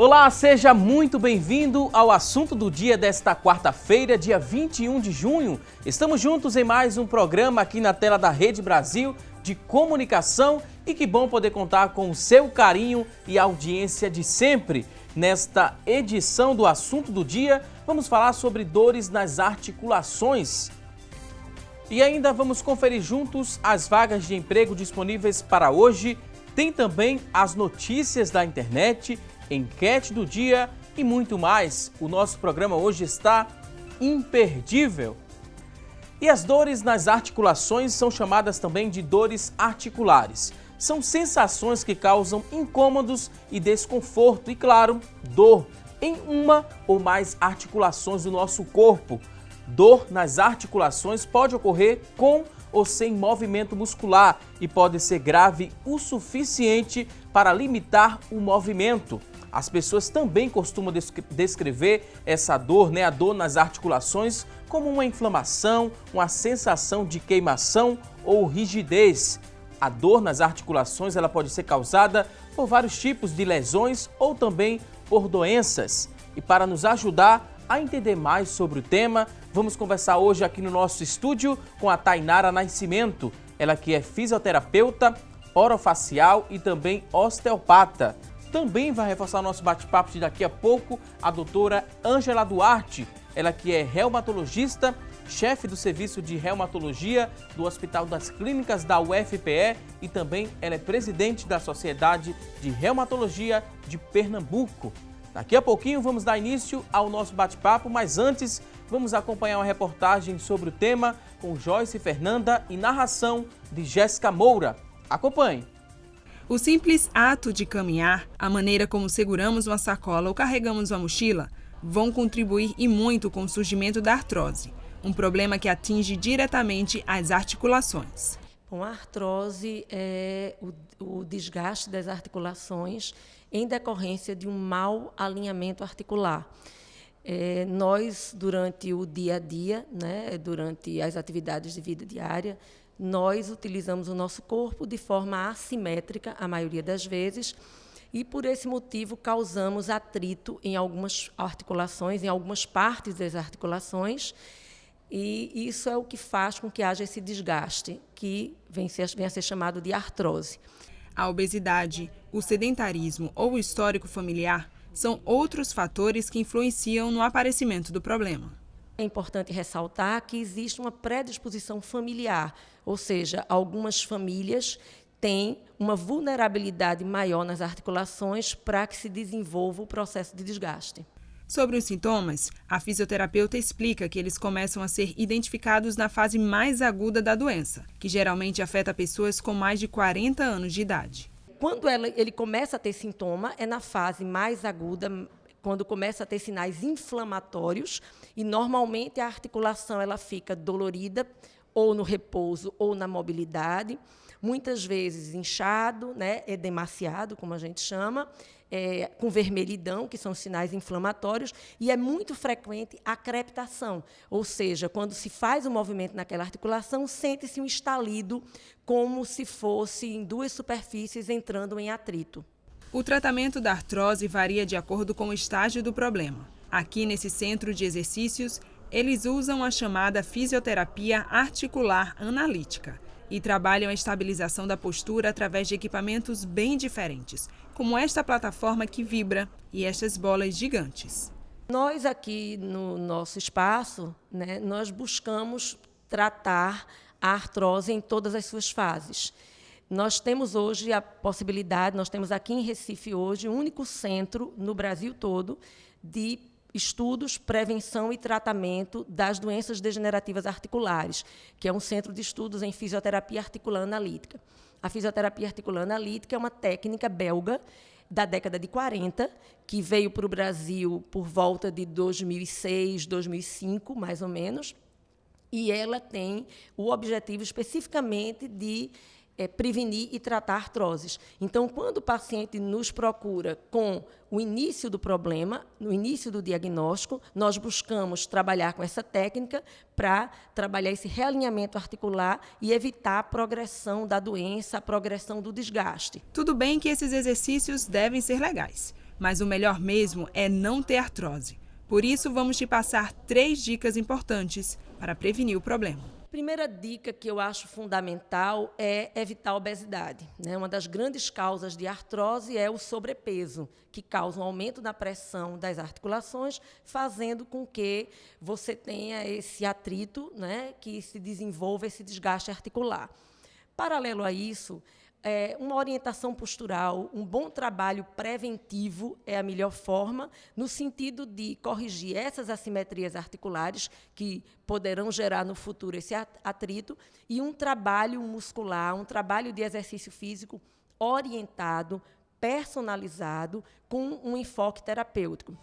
Olá, seja muito bem-vindo ao assunto do dia desta quarta-feira, dia 21 de junho. Estamos juntos em mais um programa aqui na tela da Rede Brasil de Comunicação e que bom poder contar com o seu carinho e audiência de sempre. Nesta edição do assunto do dia, vamos falar sobre dores nas articulações. E ainda vamos conferir juntos as vagas de emprego disponíveis para hoje. Tem também as notícias da internet, enquete do dia e muito mais. O nosso programa hoje está imperdível. E as dores nas articulações são chamadas também de dores articulares. São sensações que causam incômodos e desconforto e, claro, dor em uma ou mais articulações do nosso corpo. Dor nas articulações pode ocorrer com ou sem movimento muscular e pode ser grave o suficiente para limitar o movimento. As pessoas também costumam descrever essa dor, a dor nas articulações, como uma inflamação, uma sensação de queimação ou rigidez. A dor nas articulações ela pode ser causada por vários tipos de lesões ou também por doenças. E para nos ajudar a entender mais sobre o tema, vamos conversar hoje aqui no nosso estúdio com a Tainara Nascimento. Ela que é fisioterapeuta, orofacial e também osteopata. Também vai reforçar o nosso bate-papo de daqui a pouco a doutora Ângela Duarte, ela que é reumatologista, chefe do serviço de reumatologia do Hospital das Clínicas da UFPE e também ela é presidente da Sociedade de Reumatologia de Pernambuco. Daqui a pouquinho vamos dar início ao nosso bate-papo, mas antes vamos acompanhar uma reportagem sobre o tema com Joyce Fernanda e narração de Jéssica Moura. Acompanhe! O simples ato de caminhar, a maneira como seguramos uma sacola ou carregamos uma mochila, vão contribuir e muito com o surgimento da artrose, um problema que atinge diretamente as articulações. Bom, a artrose é o desgaste das articulações em decorrência de um mau alinhamento articular. Nós, durante o dia a dia, durante as atividades de vida diária, nós utilizamos o nosso corpo de forma assimétrica, a maioria das vezes, e por esse motivo causamos atrito em algumas articulações, em algumas partes das articulações, e isso é o que faz com que haja esse desgaste, que vem a ser chamado de artrose. A obesidade, o sedentarismo ou o histórico familiar são outros fatores que influenciam no aparecimento do problema. É importante ressaltar que existe uma predisposição familiar, ou seja, algumas famílias têm uma vulnerabilidade maior nas articulações para que se desenvolva o processo de desgaste. Sobre os sintomas, a fisioterapeuta explica que eles começam a ser identificados na fase mais aguda da doença, que geralmente afeta pessoas com mais de 40 anos de idade. Quando ele começa a ter sintoma, é na fase mais aguda, quando começa a ter sinais inflamatórios, e normalmente a articulação ela fica dolorida, ou no repouso, ou na mobilidade, muitas vezes inchado, edemaciado, como a gente chama, com vermelhidão, que são sinais inflamatórios, e é muito frequente a crepitação, ou seja, quando se faz o movimento naquela articulação, sente-se um estalido, como se fossem duas superfícies entrando em atrito. O tratamento da artrose varia de acordo com o estágio do problema. Aqui, nesse centro de exercícios, eles usam a chamada fisioterapia articular analítica e trabalham a estabilização da postura através de equipamentos bem diferentes, como esta plataforma que vibra e estas bolas gigantes. Nós aqui no nosso espaço, nós buscamos tratar a artrose em todas as suas fases. Nós temos hoje a possibilidade, nós temos aqui em Recife hoje o único centro no Brasil todo de estudos, prevenção e tratamento das doenças degenerativas articulares, que é um centro de estudos em fisioterapia articular analítica. A fisioterapia articular analítica é uma técnica belga da década de 40, que veio para o Brasil por volta de 2006, 2005, mais ou menos, e ela tem o objetivo especificamente de prevenir e tratar artroses. Então, quando o paciente nos procura com o início do problema, no início do diagnóstico, nós buscamos trabalhar com essa técnica para trabalhar esse realinhamento articular e evitar a progressão da doença, a progressão do desgaste. Tudo bem que esses exercícios devem ser legais, Mas o melhor mesmo é não ter artrose. Por isso, vamos te passar 3 dicas importantes para prevenir o problema. Primeira dica que eu acho fundamental é evitar a obesidade, né? Uma das grandes causas de artrose é o sobrepeso, que causa um aumento na pressão das articulações, fazendo com que você tenha esse atrito, né? Que se desenvolva esse desgaste articular. Paralelo a isso, uma orientação postural, um bom trabalho preventivo é a melhor forma, no sentido de corrigir essas assimetrias articulares que poderão gerar no futuro esse atrito, e um trabalho muscular, um trabalho de exercício físico orientado, personalizado, com um enfoque terapêutico.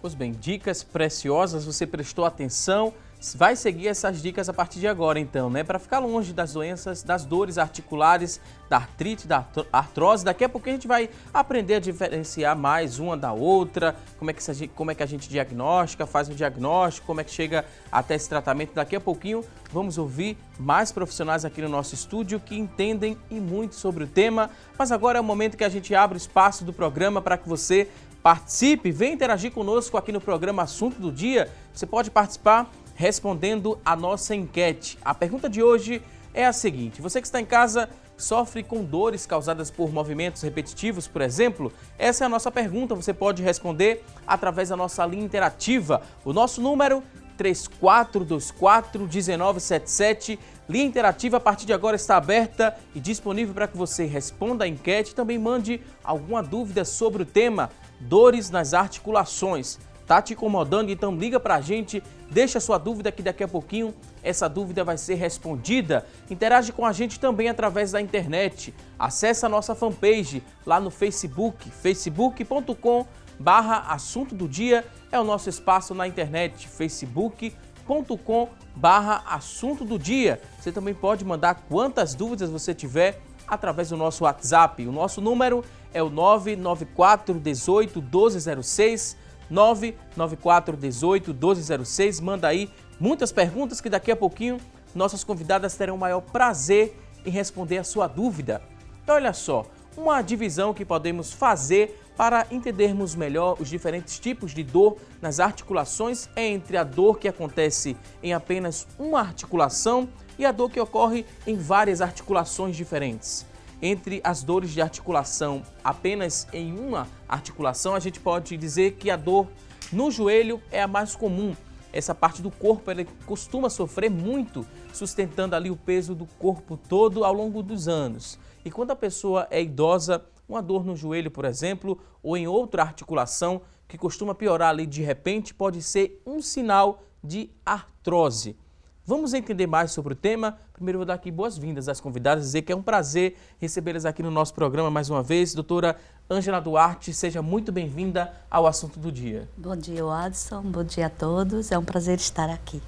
Pois bem, dicas preciosas, você prestou atenção, vai seguir essas dicas a partir de agora então, né? Para ficar longe das doenças, das dores articulares, da artrite, da artrose. Daqui a pouco a gente vai aprender a diferenciar mais uma da outra, como é que a gente diagnostica, faz o diagnóstico, como é que chega até esse tratamento. Daqui a pouquinho vamos ouvir mais profissionais aqui no nosso estúdio que entendem e muito sobre o tema. Mas agora é o momento que a gente abre o espaço do programa para que você participe, venha interagir conosco aqui no programa Assunto do Dia. Você pode participar respondendo a nossa enquete. A pergunta de hoje é a seguinte: você que está em casa sofre com dores causadas por movimentos repetitivos, por exemplo? Essa é a nossa pergunta, você pode responder através da nossa linha interativa. O nosso número 3424-1977. Linha interativa a partir de agora está aberta e disponível para que você responda a enquete e também mande alguma dúvida sobre o tema dores nas articulações. Tá te incomodando? Então liga pra gente, deixa sua dúvida que daqui a pouquinho essa dúvida vai ser respondida. Interage com a gente também através da internet. Acesse a nossa fanpage lá no Facebook, facebook.com/assunto do dia é o nosso espaço na internet, facebook.com/assunto do dia. Você também pode mandar quantas dúvidas você tiver através do nosso WhatsApp. O nosso número é o 994 18 1206, 994 18 1206. Manda aí muitas perguntas que daqui a pouquinho nossas convidadas terão o maior prazer em responder a sua dúvida. E olha só, uma divisão que podemos fazer para entendermos melhor os diferentes tipos de dor nas articulações é entre a dor que acontece em apenas uma articulação e a dor que ocorre em várias articulações diferentes. Entre as dores de articulação apenas em uma articulação, a gente pode dizer que a dor no joelho é a mais comum. Essa parte do corpo ela costuma sofrer muito, sustentando ali o peso do corpo todo ao longo dos anos. E quando a pessoa é idosa, uma dor no joelho, por exemplo, ou em outra articulação que costuma piorar ali de repente, pode ser um sinal de artrose. Vamos entender mais sobre o tema. Primeiro vou dar aqui boas-vindas às convidadas, dizer que é um prazer recebê-las aqui no nosso programa mais uma vez. Doutora Ângela Duarte, seja muito bem-vinda ao Assunto do Dia. Bom dia, Watson. Bom dia a todos. É um prazer estar aqui.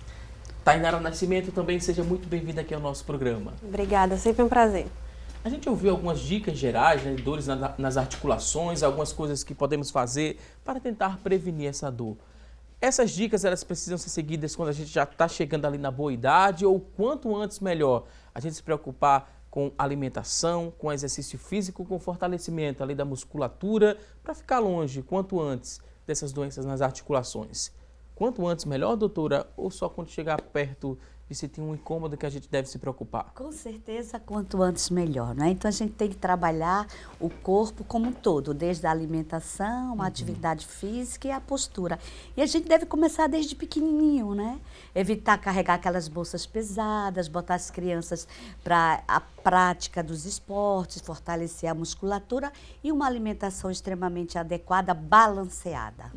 Tainara Nascimento também, seja muito bem-vinda aqui ao nosso programa. Obrigada, sempre um prazer. A gente ouviu algumas dicas gerais, né, dores nas articulações, algumas coisas que podemos fazer para tentar prevenir essa dor. Essas dicas elas precisam ser seguidas quando a gente já está chegando ali na boa idade ou quanto antes melhor a gente se preocupar com alimentação, com exercício físico, com fortalecimento ali da musculatura para ficar longe quanto antes dessas doenças nas articulações. Quanto antes melhor, doutora, ou só quando chegar perto de se ter um incômodo que a gente deve se preocupar? Com certeza, quanto antes melhor, né? Então a gente tem que trabalhar o corpo como um todo, desde a alimentação, a atividade física e a postura. E a gente deve começar desde pequenininho, né? Evitar carregar aquelas bolsas pesadas, botar as crianças para a prática dos esportes, fortalecer a musculatura e uma alimentação extremamente adequada, balanceada.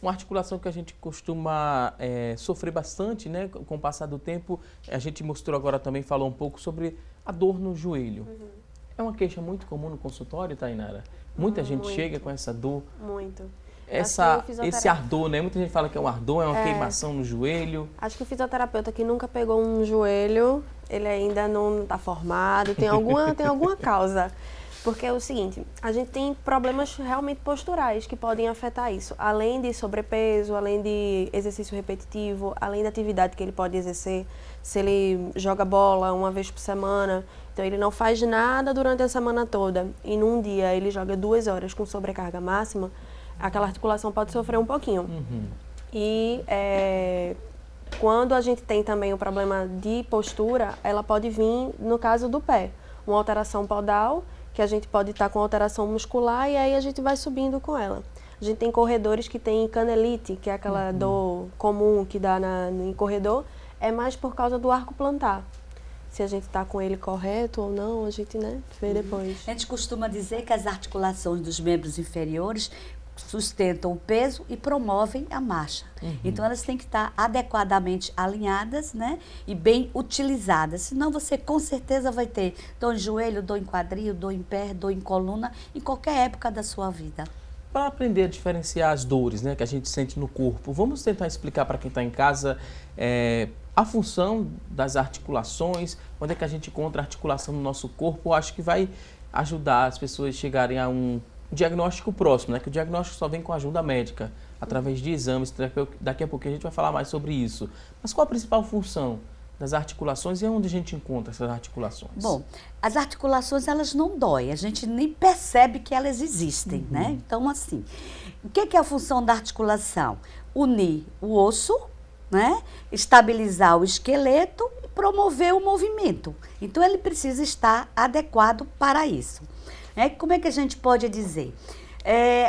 Uma articulação que a gente costuma sofrer bastante, né? Com o passar do tempo, a gente mostrou agora também, falou um pouco sobre a dor no joelho. É uma queixa muito comum no consultório, Tainara? Muita gente chega com essa dor. Muito. Esse ardor, né? Muita gente fala que é um ardor, é uma queimação no joelho. Acho que o fisioterapeuta que nunca pegou um joelho, ele ainda não está formado, tem alguma causa. Porque é o seguinte, a gente tem problemas realmente posturais que podem afetar isso. Além de sobrepeso, além de exercício repetitivo, além da atividade que ele pode exercer, se ele joga bola uma vez por semana. Então, ele não faz nada durante a semana toda e num dia ele joga 2 horas com sobrecarga máxima, aquela articulação pode sofrer um pouquinho. E quando a gente tem também o problema de postura, ela pode vir, no caso do pé, uma alteração podal, que a gente pode estar com alteração muscular e aí a gente vai subindo com ela. A gente tem corredores que tem canelite, que é aquela dor comum que dá em corredor, é mais por causa do arco plantar. Se a gente está com ele correto ou não, a gente vê depois. A gente costuma dizer que as articulações dos membros inferiores sustentam o peso e promovem a marcha. Então, elas têm que estar adequadamente alinhadas, né? E bem utilizadas. Senão, você com certeza vai ter dor em joelho, dor em quadril, dor em pé, dor em coluna, em qualquer época da sua vida. Para aprender a diferenciar as dores, né, que a gente sente no corpo, vamos tentar explicar para quem está em casa a função das articulações, onde é que a gente encontra a articulação no nosso corpo. Eu acho que vai ajudar as pessoas a chegarem a um diagnóstico próximo, né, que o diagnóstico só vem com ajuda médica, através de exames. Daqui a pouco a gente vai falar mais sobre isso. Mas qual a principal função das articulações e onde a gente encontra essas articulações? Bom, as articulações, elas não doem, a gente nem percebe que elas existem, né? Então, assim, o que é a função da articulação? Unir o osso, né? Estabilizar o esqueleto e promover o movimento. Então, ele precisa estar adequado para isso. Como é que a gente pode dizer?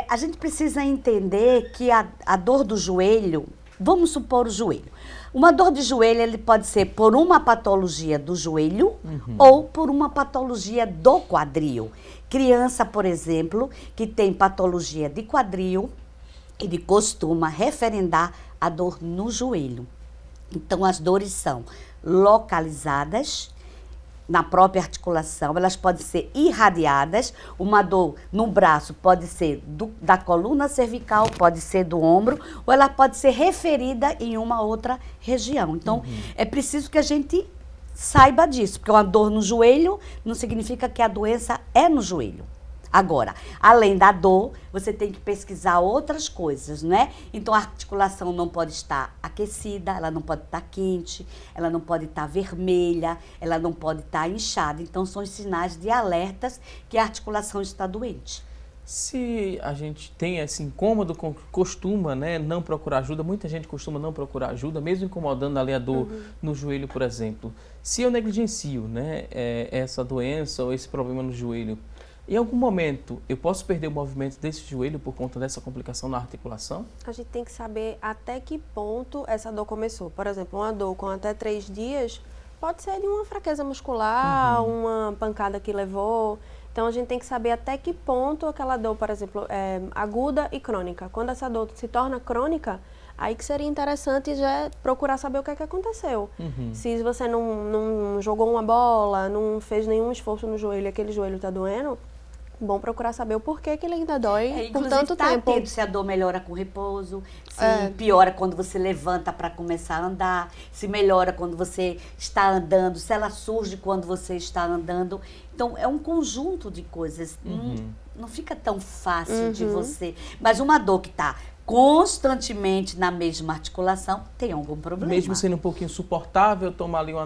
A gente precisa entender que a dor do joelho, vamos supor o joelho. Uma dor de joelho, ele pode ser por uma patologia do joelho ou por uma patologia do quadril. Criança, por exemplo, que tem patologia de quadril, ele costuma referendar a dor no joelho. Então, as dores são localizadas na própria articulação, elas podem ser irradiadas. Uma dor no braço pode ser da coluna cervical, pode ser do ombro, ou ela pode ser referida em uma outra região. Então, é preciso que a gente saiba disso, porque uma dor no joelho não significa que a doença é no joelho. Agora, além da dor, você tem que pesquisar outras coisas, né? Então, a articulação não pode estar aquecida, ela não pode estar quente, ela não pode estar vermelha, ela não pode estar inchada. Então, são os sinais de alertas que a articulação está doente. Se a gente tem esse incômodo, costuma, né, não procurar ajuda, muita gente costuma não procurar ajuda, mesmo incomodando ali a dor no joelho, por exemplo. Se eu negligencio, né, essa doença ou esse problema no joelho, em algum momento, eu posso perder o movimento desse joelho por conta dessa complicação na articulação? A gente tem que saber até que ponto essa dor começou. Por exemplo, uma dor com até 3 dias pode ser de uma fraqueza muscular, uma pancada que levou. Então, a gente tem que saber até que ponto aquela dor, por exemplo, é aguda e crônica. Quando essa dor se torna crônica, aí que seria interessante já procurar saber o que é que aconteceu. Se você não jogou uma bola, não fez nenhum esforço no joelho e aquele joelho está doendo, bom procurar saber o porquê que ele ainda dói por tanto tempo. Atento se a dor melhora com repouso, se piora quando você levanta para começar a andar, se melhora quando você está andando, se ela surge quando você está andando. Então, é um conjunto de coisas. Não fica tão fácil de você. Mas uma dor que está constantemente na mesma articulação, tem algum problema. Mesmo sendo um pouquinho suportável, tomar ali um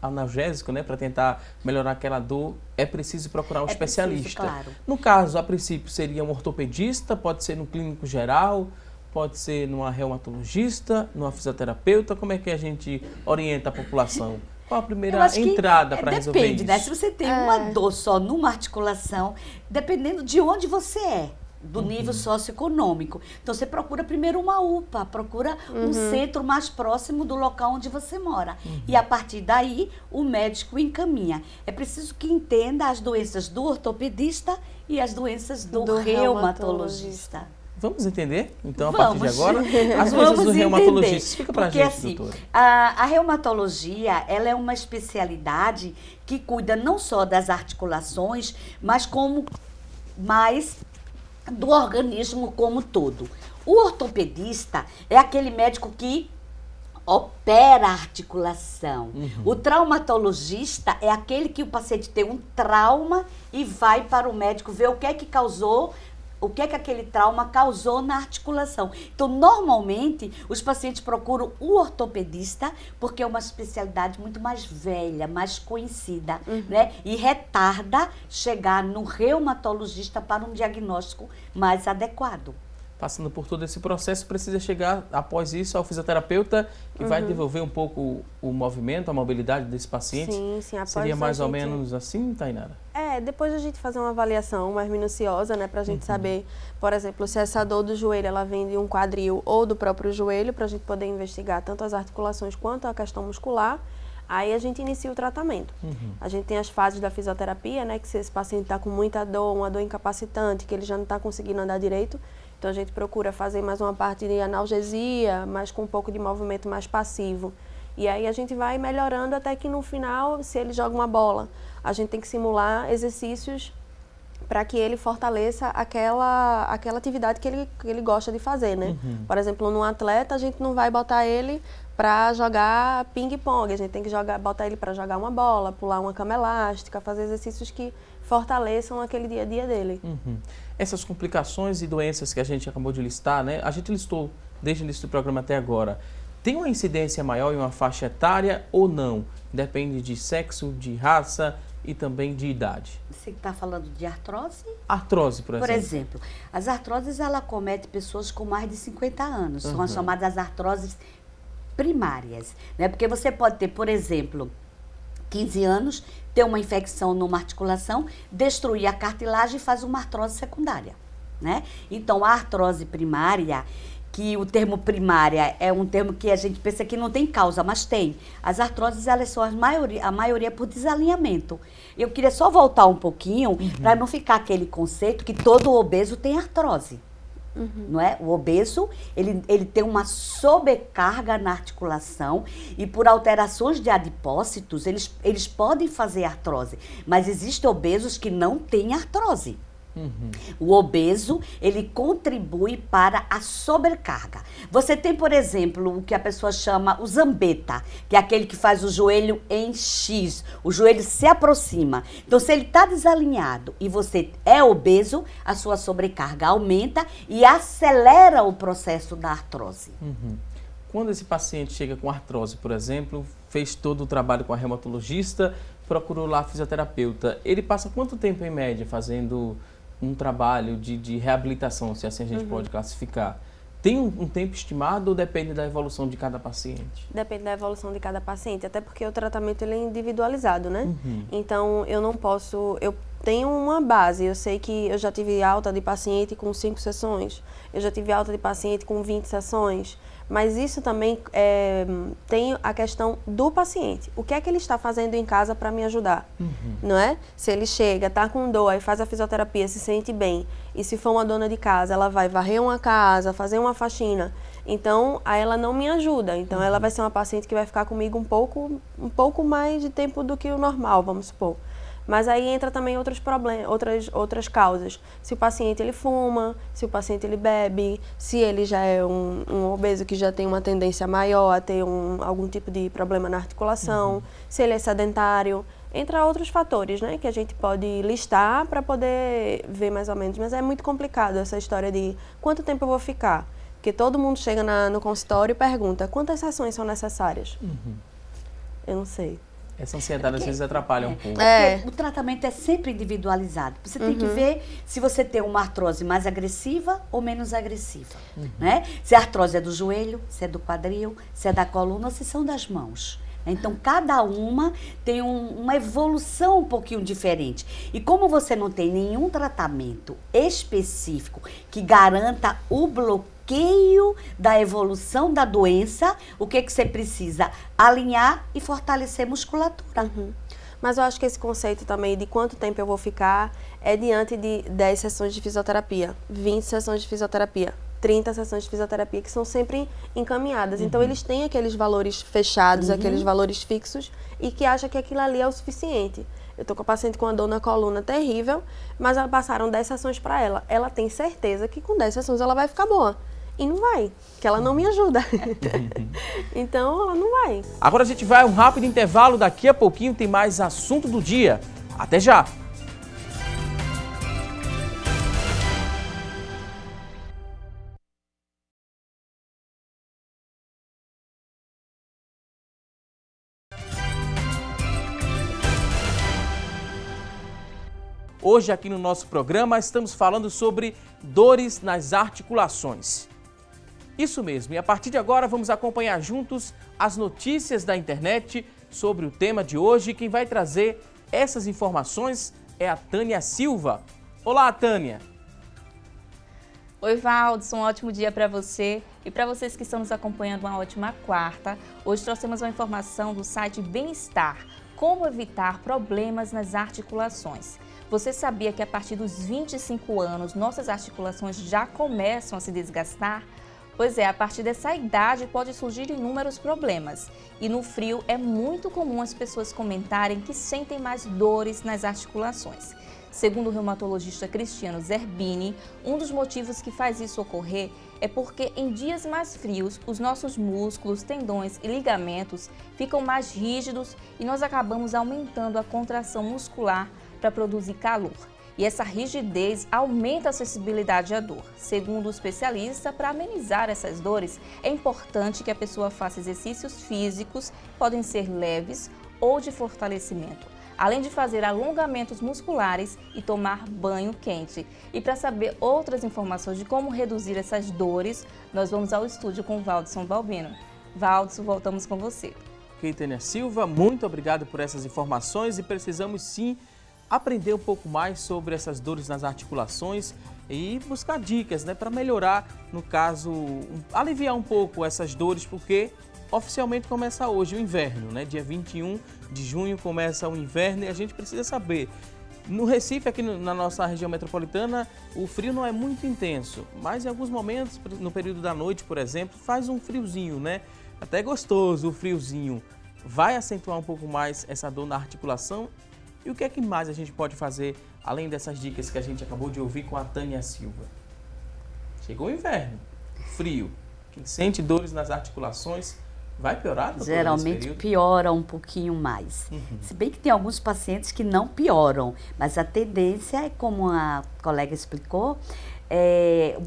analgésico, né, para tentar melhorar aquela dor, é preciso procurar um especialista. Preciso, claro. No caso, a princípio, seria um ortopedista, pode ser no clínico geral, pode ser numa reumatologista, numa fisioterapeuta. Como é que a gente orienta a população? Qual a primeira entrada para resolver isso? Depende, né? Se você tem uma dor só numa articulação, dependendo de onde você é, do nível socioeconômico. Então, você procura primeiro uma UPA, procura um centro mais próximo do local onde você mora. E, a partir daí, o médico encaminha. É preciso que entenda as doenças do ortopedista e as doenças do reumatologista. Vamos entender, então, a partir de agora, as doenças do reumatologista. Explica pra gente, assim, doutora. A reumatologia, ela é uma especialidade que cuida não só das articulações, mas do organismo como todo. O ortopedista é aquele médico que opera a articulação. O traumatologista é aquele que o paciente tem um trauma e vai para o médico ver o que é que causou o que é que aquele trauma causou na articulação. Então, normalmente, os pacientes procuram o ortopedista porque é uma especialidade muito mais velha, mais conhecida, né? E retarda chegar no reumatologista para um diagnóstico mais adequado. Passando por todo esse processo, precisa chegar, após isso, ao fisioterapeuta, que vai devolver um pouco o movimento, a mobilidade desse paciente? Sim, após Seria mais ou gente... menos assim, Tainara? Depois a gente fazer uma avaliação mais minuciosa, né, pra gente saber, por exemplo, se essa dor do joelho, ela vem de um quadril ou do próprio joelho, pra gente poder investigar tanto as articulações quanto a questão muscular. Aí a gente inicia o tratamento. A gente tem as fases da fisioterapia, né, que se esse paciente está com muita dor, uma dor incapacitante, que ele já não está conseguindo andar direito, então a gente procura fazer mais uma parte de analgesia, mas com um pouco de movimento mais passivo. E aí a gente vai melhorando até que no final, se ele joga uma bola, a gente tem que simular exercícios para que ele fortaleça aquela atividade que ele gosta de fazer, né? Por exemplo, num atleta, a gente não vai botar ele para jogar ping-pong, a gente tem que botar ele para jogar uma bola, pular uma cama elástica, fazer exercícios que fortaleçam aquele dia a dia dele. Essas complicações e doenças que a gente acabou de listar, né? A gente listou desde o início do programa até agora. Tem uma incidência maior em uma faixa etária ou não? Depende de sexo, de raça e também de idade. Você está falando de artrose? Artrose, por exemplo. Por exemplo, as artroses, ela acomete pessoas com mais de 50 anos. São as chamadas artroses primárias, né? Porque você pode ter, por exemplo, 15 anos, ter uma infecção numa articulação, destruir a cartilagem e faz uma artrose secundária, né? Então, a artrose primária, que o termo primária é um termo que a gente pensa que não tem causa, mas tem. As artroses, elas são a maioria por desalinhamento. Eu queria só voltar um pouquinho, para não ficar aquele conceito que todo obeso tem artrose. Não é? O obeso, ele tem uma sobrecarga na articulação e por alterações de adipócitos, eles podem fazer artrose, mas existem obesos que não têm artrose. O obeso, ele contribui para a sobrecarga. Você tem, por exemplo, o que a pessoa chama o zambeta, que é aquele que faz o joelho em X, o joelho se aproxima. Então, se ele está desalinhado e você é obeso, a sua sobrecarga aumenta e acelera o processo da artrose. Quando esse paciente chega com artrose, por exemplo, fez todo o trabalho com a reumatologista, procurou lá a fisioterapeuta, ele passa quanto tempo em média fazendo um trabalho de reabilitação, se assim a gente pode classificar? Tem um tempo estimado ou depende da evolução de cada paciente? Depende da evolução de cada paciente, até porque o tratamento ele é individualizado, né? Então, eu não posso... Eu tenho uma base, eu sei que eu já tive alta de paciente com 5 sessões, eu já tive alta de paciente com 20 sessões, mas isso também tem a questão do paciente. O que é que ele está fazendo em casa para me ajudar? Não é? Se ele chega, está com dor, aí faz a fisioterapia, se sente bem, e se for uma dona de casa, ela vai varrer uma casa, fazer uma faxina, então aí ela não me ajuda. Então ela vai ser uma paciente que vai ficar comigo um pouco mais de tempo do que o normal, vamos supor. Mas aí entra também outros problemas, outras causas. Se o paciente ele fuma, se o paciente ele bebe, se ele já é um obeso que já tem uma tendência maior a ter algum tipo de problema na articulação, se ele é sedentário, entre outros fatores, né, que a gente pode listar para poder ver mais ou menos. Mas é muito complicado essa história de quanto tempo eu vou ficar. Porque todo mundo chega no consultório e pergunta quantas sessões são necessárias. Eu não sei. Essa ansiedade às vezes atrapalha um pouco. O tratamento é sempre individualizado. Você tem que ver se você tem uma artrose mais agressiva ou menos agressiva. Né? Se a artrose é do joelho, se é do quadril, se é da coluna, se são das mãos. Então, cada uma tem uma evolução um pouquinho diferente. E como você não tem nenhum tratamento específico que garanta o bloqueio da evolução da doença, o que você precisa? Alinhar e fortalecer musculatura. Mas eu acho que esse conceito também de quanto tempo eu vou ficar é diante de 10 sessões de fisioterapia, 20 sessões de fisioterapia, 30 sessões de fisioterapia, que são sempre encaminhadas. Então, eles têm aqueles valores fechados, aqueles valores fixos, e que acham que aquilo ali é o suficiente. Eu estou com a paciente com uma dor na coluna terrível, mas passaram 10 sessões para ela. Ela tem certeza que com 10 sessões ela vai ficar boa. E não vai, que ela não me ajuda. Então, ela não vai. Agora a gente vai a um rápido intervalo, daqui a pouquinho tem mais assunto do dia. Até já! Hoje aqui no nosso programa estamos falando sobre dores nas articulações. Isso mesmo, e a partir de agora vamos acompanhar juntos as notícias da internet sobre o tema de hoje. Quem vai trazer essas informações é a Tânia Silva. Olá, Tânia! Oi, Valdes, um ótimo dia para você e para vocês que estão nos acompanhando, uma ótima quarta. Hoje trouxemos uma informação do site Bem-Estar, como evitar problemas nas articulações. Você sabia que a partir dos 25 anos nossas articulações já começam a se desgastar? Pois é, a partir dessa idade pode surgir inúmeros problemas. E no frio é muito comum as pessoas comentarem que sentem mais dores nas articulações. Segundo o reumatologista Cristiano Zerbini, um dos motivos que faz isso ocorrer é porque em dias mais frios, os nossos músculos, tendões e ligamentos ficam mais rígidos e nós acabamos aumentando a contração muscular para produzir calor. E essa rigidez aumenta a sensibilidade à dor. Segundo o especialista, para amenizar essas dores, é importante que a pessoa faça exercícios físicos, podem ser leves ou de fortalecimento, além de fazer alongamentos musculares e tomar banho quente. E para saber outras informações de como reduzir essas dores, nós vamos ao estúdio com o Valdson Balbino. Valdson, voltamos com você. Ok, Tânia Silva, muito obrigado por essas informações e precisamos sim aprender um pouco mais sobre essas dores nas articulações e buscar dicas, né, para melhorar, no caso, aliviar um pouco essas dores, porque oficialmente começa hoje o inverno, né? Dia 21 de junho começa o inverno e a gente precisa saber. No Recife, aqui na nossa região metropolitana, o frio não é muito intenso, mas em alguns momentos, no período da noite, por exemplo, faz um friozinho, né? Até gostoso o friozinho. Vai acentuar um pouco mais essa dor na articulação. E o que é que mais a gente pode fazer, além dessas dicas que a gente acabou de ouvir com a Tânia Silva? Chegou o inverno, frio. Quem sente dores nas articulações vai piorar, doutora, geralmente piora um pouquinho mais. Se bem que tem alguns pacientes que não pioram, mas a tendência é, como a colega explicou,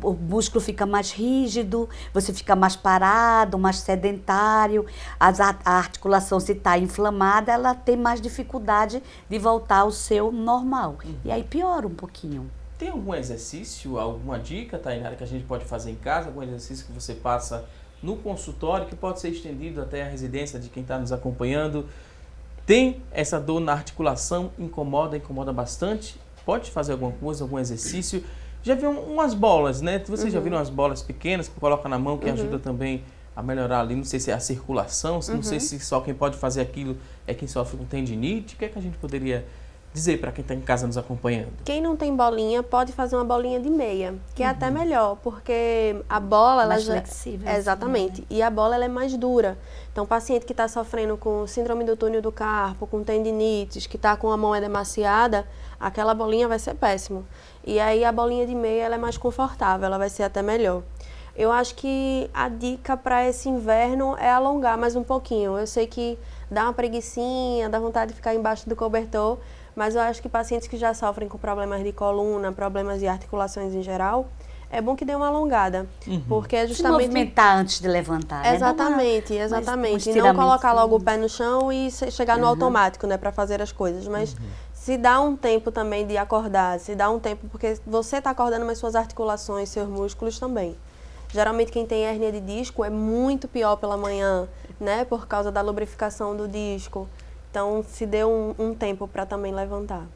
o músculo fica mais rígido, você fica mais parado, mais sedentário, a articulação, se está inflamada, ela tem mais dificuldade de voltar ao seu normal. E aí piora um pouquinho. Tem algum exercício, alguma dica, Tainara, que a gente pode fazer em casa? Algum exercício que você passa no consultório, que pode ser estendido até a residência de quem está nos acompanhando? Tem essa dor na articulação, incomoda bastante? Pode fazer alguma coisa, algum exercício? Já viu umas bolas, né? Vocês já viram umas bolas pequenas que coloca na mão, que ajuda também a melhorar ali, não sei se é a circulação, não sei se só quem pode fazer aquilo é quem sofre com tendinite. O que é que a gente poderia dizer para quem está em casa nos acompanhando? Quem não tem bolinha pode fazer uma bolinha de meia, que é até melhor, porque a bola ela mais já flexível. exatamente, Assim, e a bola ela é mais dura. Então, o paciente que está sofrendo com síndrome do túnel do carpo, com tendinites, que está com a mão edemaciada, aquela bolinha vai ser péssimo. E aí a bolinha de meia ela é mais confortável, ela vai ser até melhor. Eu acho que a dica para esse inverno é alongar mais um pouquinho. Eu sei que dá uma preguicinha, dá vontade de ficar embaixo do cobertor, mas eu acho que pacientes que já sofrem com problemas de coluna, problemas de articulações em geral, é bom que dê uma alongada, porque é justamente... Se movimentar antes de levantar, né? Exatamente. E não colocar logo o pé no chão e chegar no automático, né, para fazer as coisas, mas se dá um tempo também de acordar, se dá um tempo, porque você está acordando, mas suas articulações, seus músculos também. Geralmente quem tem hérnia de disco é muito pior pela manhã, né, por causa da lubrificação do disco. Então, se dê um tempo para também levantar.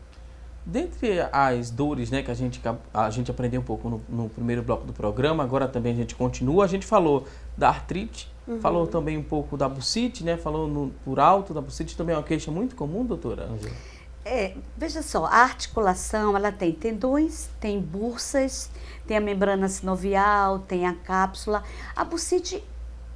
Dentre as dores, né, que a gente aprendeu um pouco no primeiro bloco do programa, agora também a gente continua, a gente falou da artrite, falou também um pouco da bursite, né, falou por alto da bursite, também é uma queixa muito comum, doutora Ângela? Veja só, a articulação, ela tem tendões, tem bursas, tem a membrana sinovial, tem a cápsula. A bursite,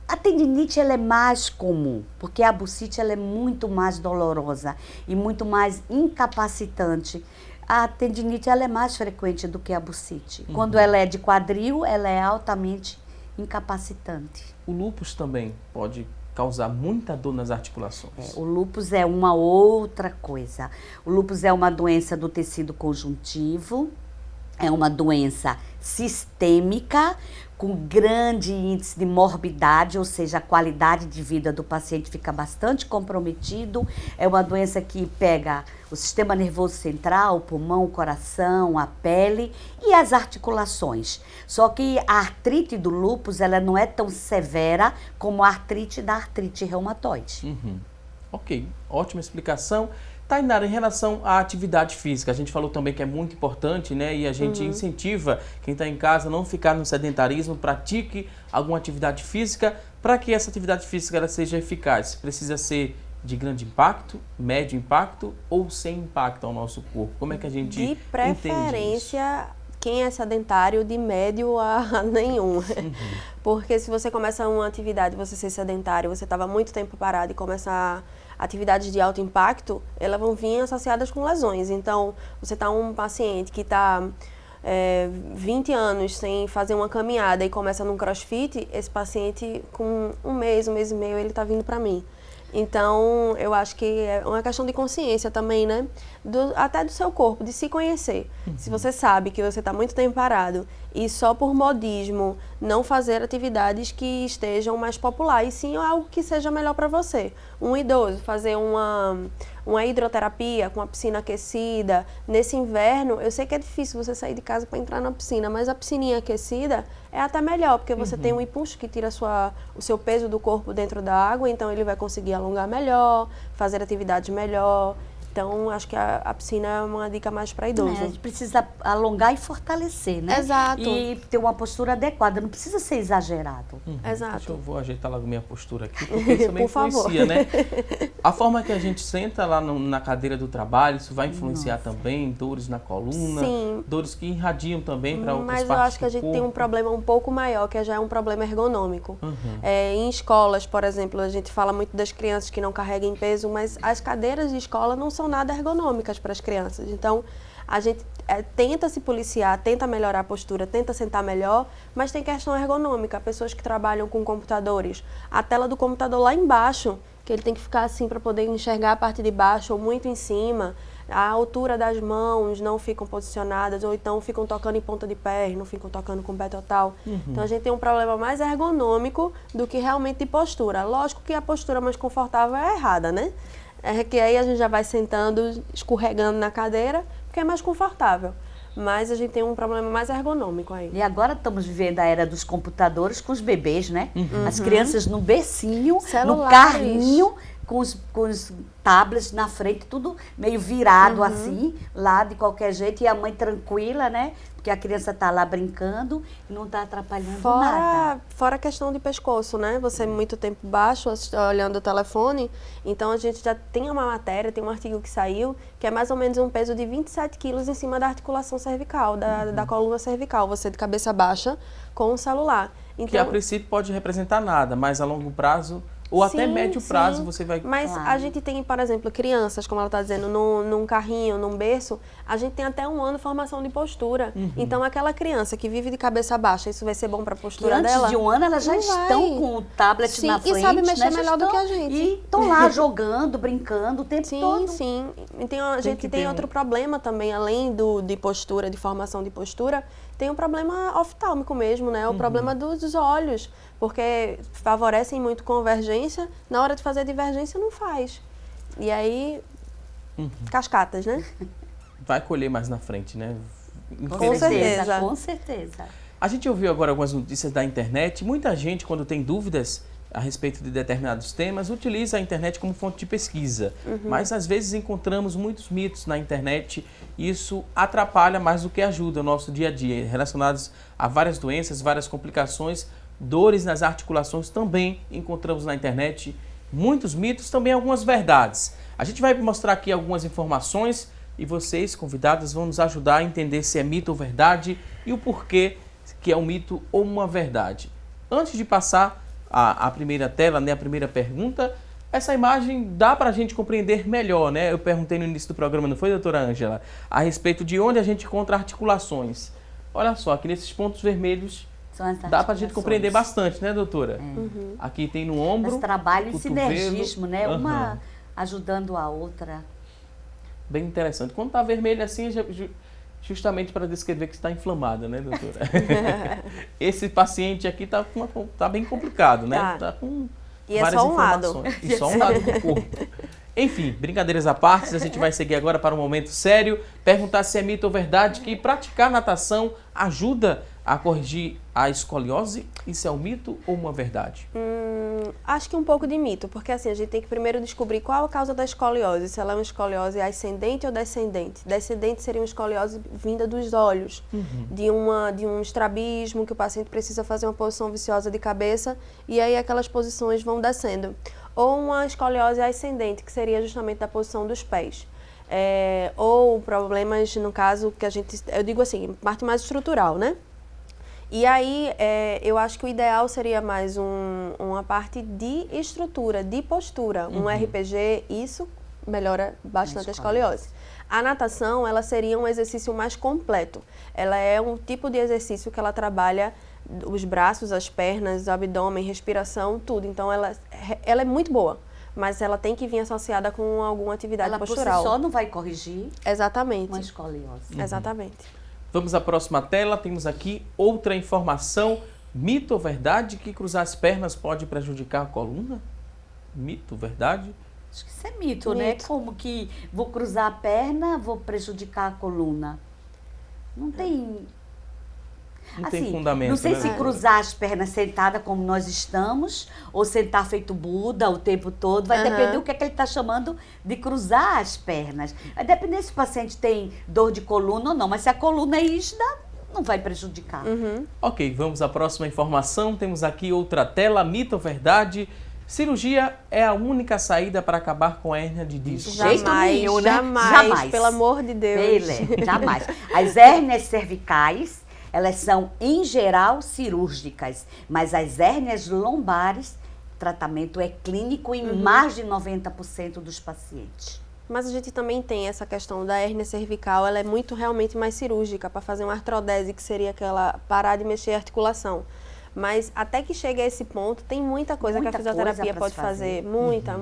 a tendinite, ela é mais comum, porque a bursite ela é muito mais dolorosa e muito mais incapacitante. A tendinite ela é mais frequente do que a bursite. Quando ela é de quadril, ela é altamente incapacitante. O lúpus também pode causar muita dor nas articulações. O lúpus é uma outra coisa. O lúpus é uma doença do tecido conjuntivo, É uma doença sistêmica, com grande índice de morbidade, ou seja, a qualidade de vida do paciente fica bastante comprometido. É uma doença que pega o sistema nervoso central, o pulmão, o coração, a pele e as articulações. Só que a artrite do lúpus, ela não é tão severa como a artrite da artrite reumatoide. Ok, ótima explicação. Tainara, em relação à atividade física, a gente falou também que é muito importante, né? E a gente incentiva quem está em casa a não ficar no sedentarismo, pratique alguma atividade física. Para que essa atividade física ela seja eficaz, precisa ser de grande impacto, médio impacto ou sem impacto ao nosso corpo? Como é que a gente De preferência, quem é sedentário, de médio a nenhum. Porque se você começa uma atividade, você ser sedentário, você estava muito tempo parado e começar atividades de alto impacto, elas vão vir associadas com lesões. Então, você está um paciente que está 20 anos sem fazer uma caminhada e começa num crossfit, esse paciente com um mês e meio, ele está vindo para mim. Então, eu acho que é uma questão de consciência também, né? Até do seu corpo, de se conhecer. Se você sabe que você está muito tempo parado e só por modismo não fazer atividades que estejam mais populares, e sim algo que seja melhor para você. Um idoso fazer uma hidroterapia com a piscina aquecida. Nesse inverno, eu sei que é difícil você sair de casa para entrar na piscina, mas a piscininha aquecida é até melhor, porque você tem um impulso que tira o seu peso do corpo dentro da água, então ele vai conseguir alongar melhor, fazer atividades melhor. Então, acho que a piscina é uma dica mais para idoso. A gente precisa alongar e fortalecer, né? Exato. E ter uma postura adequada, não precisa ser exagerado. Exato. Eu vou ajeitar logo minha postura aqui, porque isso também Por favor. influencia, né? A forma que a gente senta lá na cadeira do trabalho, isso vai influenciar também, dores na coluna, Sim. dores que irradiam também para outras partes Mas eu acho que a do gente tem um corpo. problema um pouco maior, que já é um problema ergonômico. Em escolas, por exemplo, a gente fala muito das crianças que não carregam peso, mas as cadeiras de escola não são nada ergonômicas para as crianças. Então, a gente tenta se policiar, tenta melhorar a postura, tenta sentar melhor, mas tem questão ergonômica. Pessoas que trabalham com computadores, a tela do computador lá embaixo, que ele tem que ficar assim para poder enxergar a parte de baixo ou muito em cima, a altura das mãos não ficam posicionadas, ou então ficam tocando em ponta de pé, não ficam tocando com o pé total. Então a gente tem um problema mais ergonômico do que realmente de postura. Lógico que a postura mais confortável é errada, né? É que aí a gente já vai sentando, escorregando na cadeira, porque é mais confortável. Mas a gente tem um problema mais ergonômico aí. E agora estamos vivendo a era dos computadores com os bebês, né? As crianças no bercinho, no Celulares. carrinho, com os tablets na frente, tudo meio virado assim, lá de qualquer jeito, e a mãe tranquila, né? Porque a criança está lá brincando e não está atrapalhando nada. Fora a questão de pescoço, né? Você muito tempo baixo, olhando o telefone. Então, a gente já tem uma matéria, tem um artigo que saiu, que é mais ou menos um peso de 27 quilos em cima da articulação cervical, da coluna cervical. Você de cabeça baixa com o celular. Então, Que a princípio pode representar nada, mas a longo prazo ou até sim, médio prazo você vai... Mas a gente tem, por exemplo, crianças, como ela está dizendo, num carrinho, num berço, a gente tem até 1 ano de formação de postura. Então, aquela criança que vive de cabeça baixa, isso vai ser bom para a Que postura antes dela? de 1 ano elas já Não estão vai. com o tablet Sim, na frente, e sabe mexer né? Já melhor do que a estão- gente. E estão lá jogando, brincando o tempo Sim, todo. sim. Então, a que gente tem ter outro problema também, além de postura, de formação de postura, tem um problema oftálmico mesmo, né? O problema dos olhos, porque favorecem muito convergência, na hora de fazer divergência não faz. E aí, cascatas, né? Vai colher mais na frente, né? Com certeza. Com certeza. A gente ouviu agora algumas notícias da internet. Muita gente, quando tem dúvidas a respeito de determinados temas, utiliza a internet como fonte de pesquisa. Mas, às vezes, encontramos muitos mitos na internet e isso atrapalha mais do que ajuda o nosso dia a dia, relacionados a várias doenças, várias complicações, dores nas articulações também encontramos na internet. Muitos mitos, também algumas verdades. A gente vai mostrar aqui algumas informações e vocês, convidados, vão nos ajudar a entender se é mito ou verdade e o porquê que é um mito ou uma verdade. Antes de passar a primeira tela, né, a primeira pergunta, essa imagem dá para a gente compreender melhor, né? Eu perguntei no início do programa, não foi, doutora Ângela? A respeito de onde a gente encontra articulações. Olha só, aqui nesses pontos vermelhos, São as dá para a gente compreender articulações. bastante, né, doutora? Aqui tem no ombro, Mas trabalho em cotovelo. sinergismo, né? Aham. Uma ajudando a outra. Bem interessante. Quando tá vermelho assim, justamente para descrever que está inflamada, né, doutora? Esse paciente aqui tá bem complicado, né? Tá com E é várias só um lado. inflamações. E só um lado do corpo. Enfim, brincadeiras à parte, a gente vai seguir agora para um momento sério, perguntar se é mito ou verdade que praticar natação ajuda a corrigir a escoliose. Isso é um mito ou uma verdade? Acho que um pouco de mito, porque assim, a gente tem que primeiro descobrir qual a causa da escoliose, se ela é uma escoliose ascendente ou descendente. Descendente seria uma escoliose vinda dos olhos, de um estrabismo, que o paciente precisa fazer uma posição viciosa de cabeça, e aí aquelas posições vão descendo. Ou uma escoliose ascendente, que seria justamente da posição dos pés. Ou problemas, no caso, que eu digo assim, parte mais estrutural, né? E aí, eu acho que o ideal seria mais uma parte de estrutura, de postura. Um RPG, isso melhora bastante a escoliose. A natação, ela seria um exercício mais completo. Ela é um tipo de exercício que ela trabalha os braços, as pernas, o abdômen, respiração, tudo. Então, ela é muito boa, mas ela tem que vir associada com alguma atividade postural. Ela por si só não vai corrigir Exatamente. uma escoliose. Exatamente. Vamos à próxima tela, temos aqui outra informação. Mito ou verdade que cruzar as pernas pode prejudicar a coluna? Mito, verdade? Acho que isso é mito, né? Como que vou cruzar a perna, vou prejudicar a coluna? Não tem... Não tem fundamento, não sei né? se cruzar as pernas sentada como nós estamos, ou sentar feito Buda o tempo todo, vai depender do que é que ele está chamando de cruzar as pernas. Vai depender se o paciente tem dor de coluna ou não, mas se a coluna é rígida, não vai prejudicar. Ok, vamos à próxima informação. Temos aqui outra tela, mito ou verdade? Cirurgia é a única saída para acabar com a hérnia de disco? Jamais, pelo amor de Deus. Jamais. As hérnias cervicais, elas são, em geral, cirúrgicas, mas as hérnias lombares, o tratamento é clínico em mais de 90% dos pacientes. Mas a gente também tem essa questão da hérnia cervical, ela é muito realmente mais cirúrgica, para fazer uma artrodese, que seria aquela parar de mexer a articulação. Mas até que chegue a esse ponto, tem muita coisa que a fisioterapia pode fazer. Muita.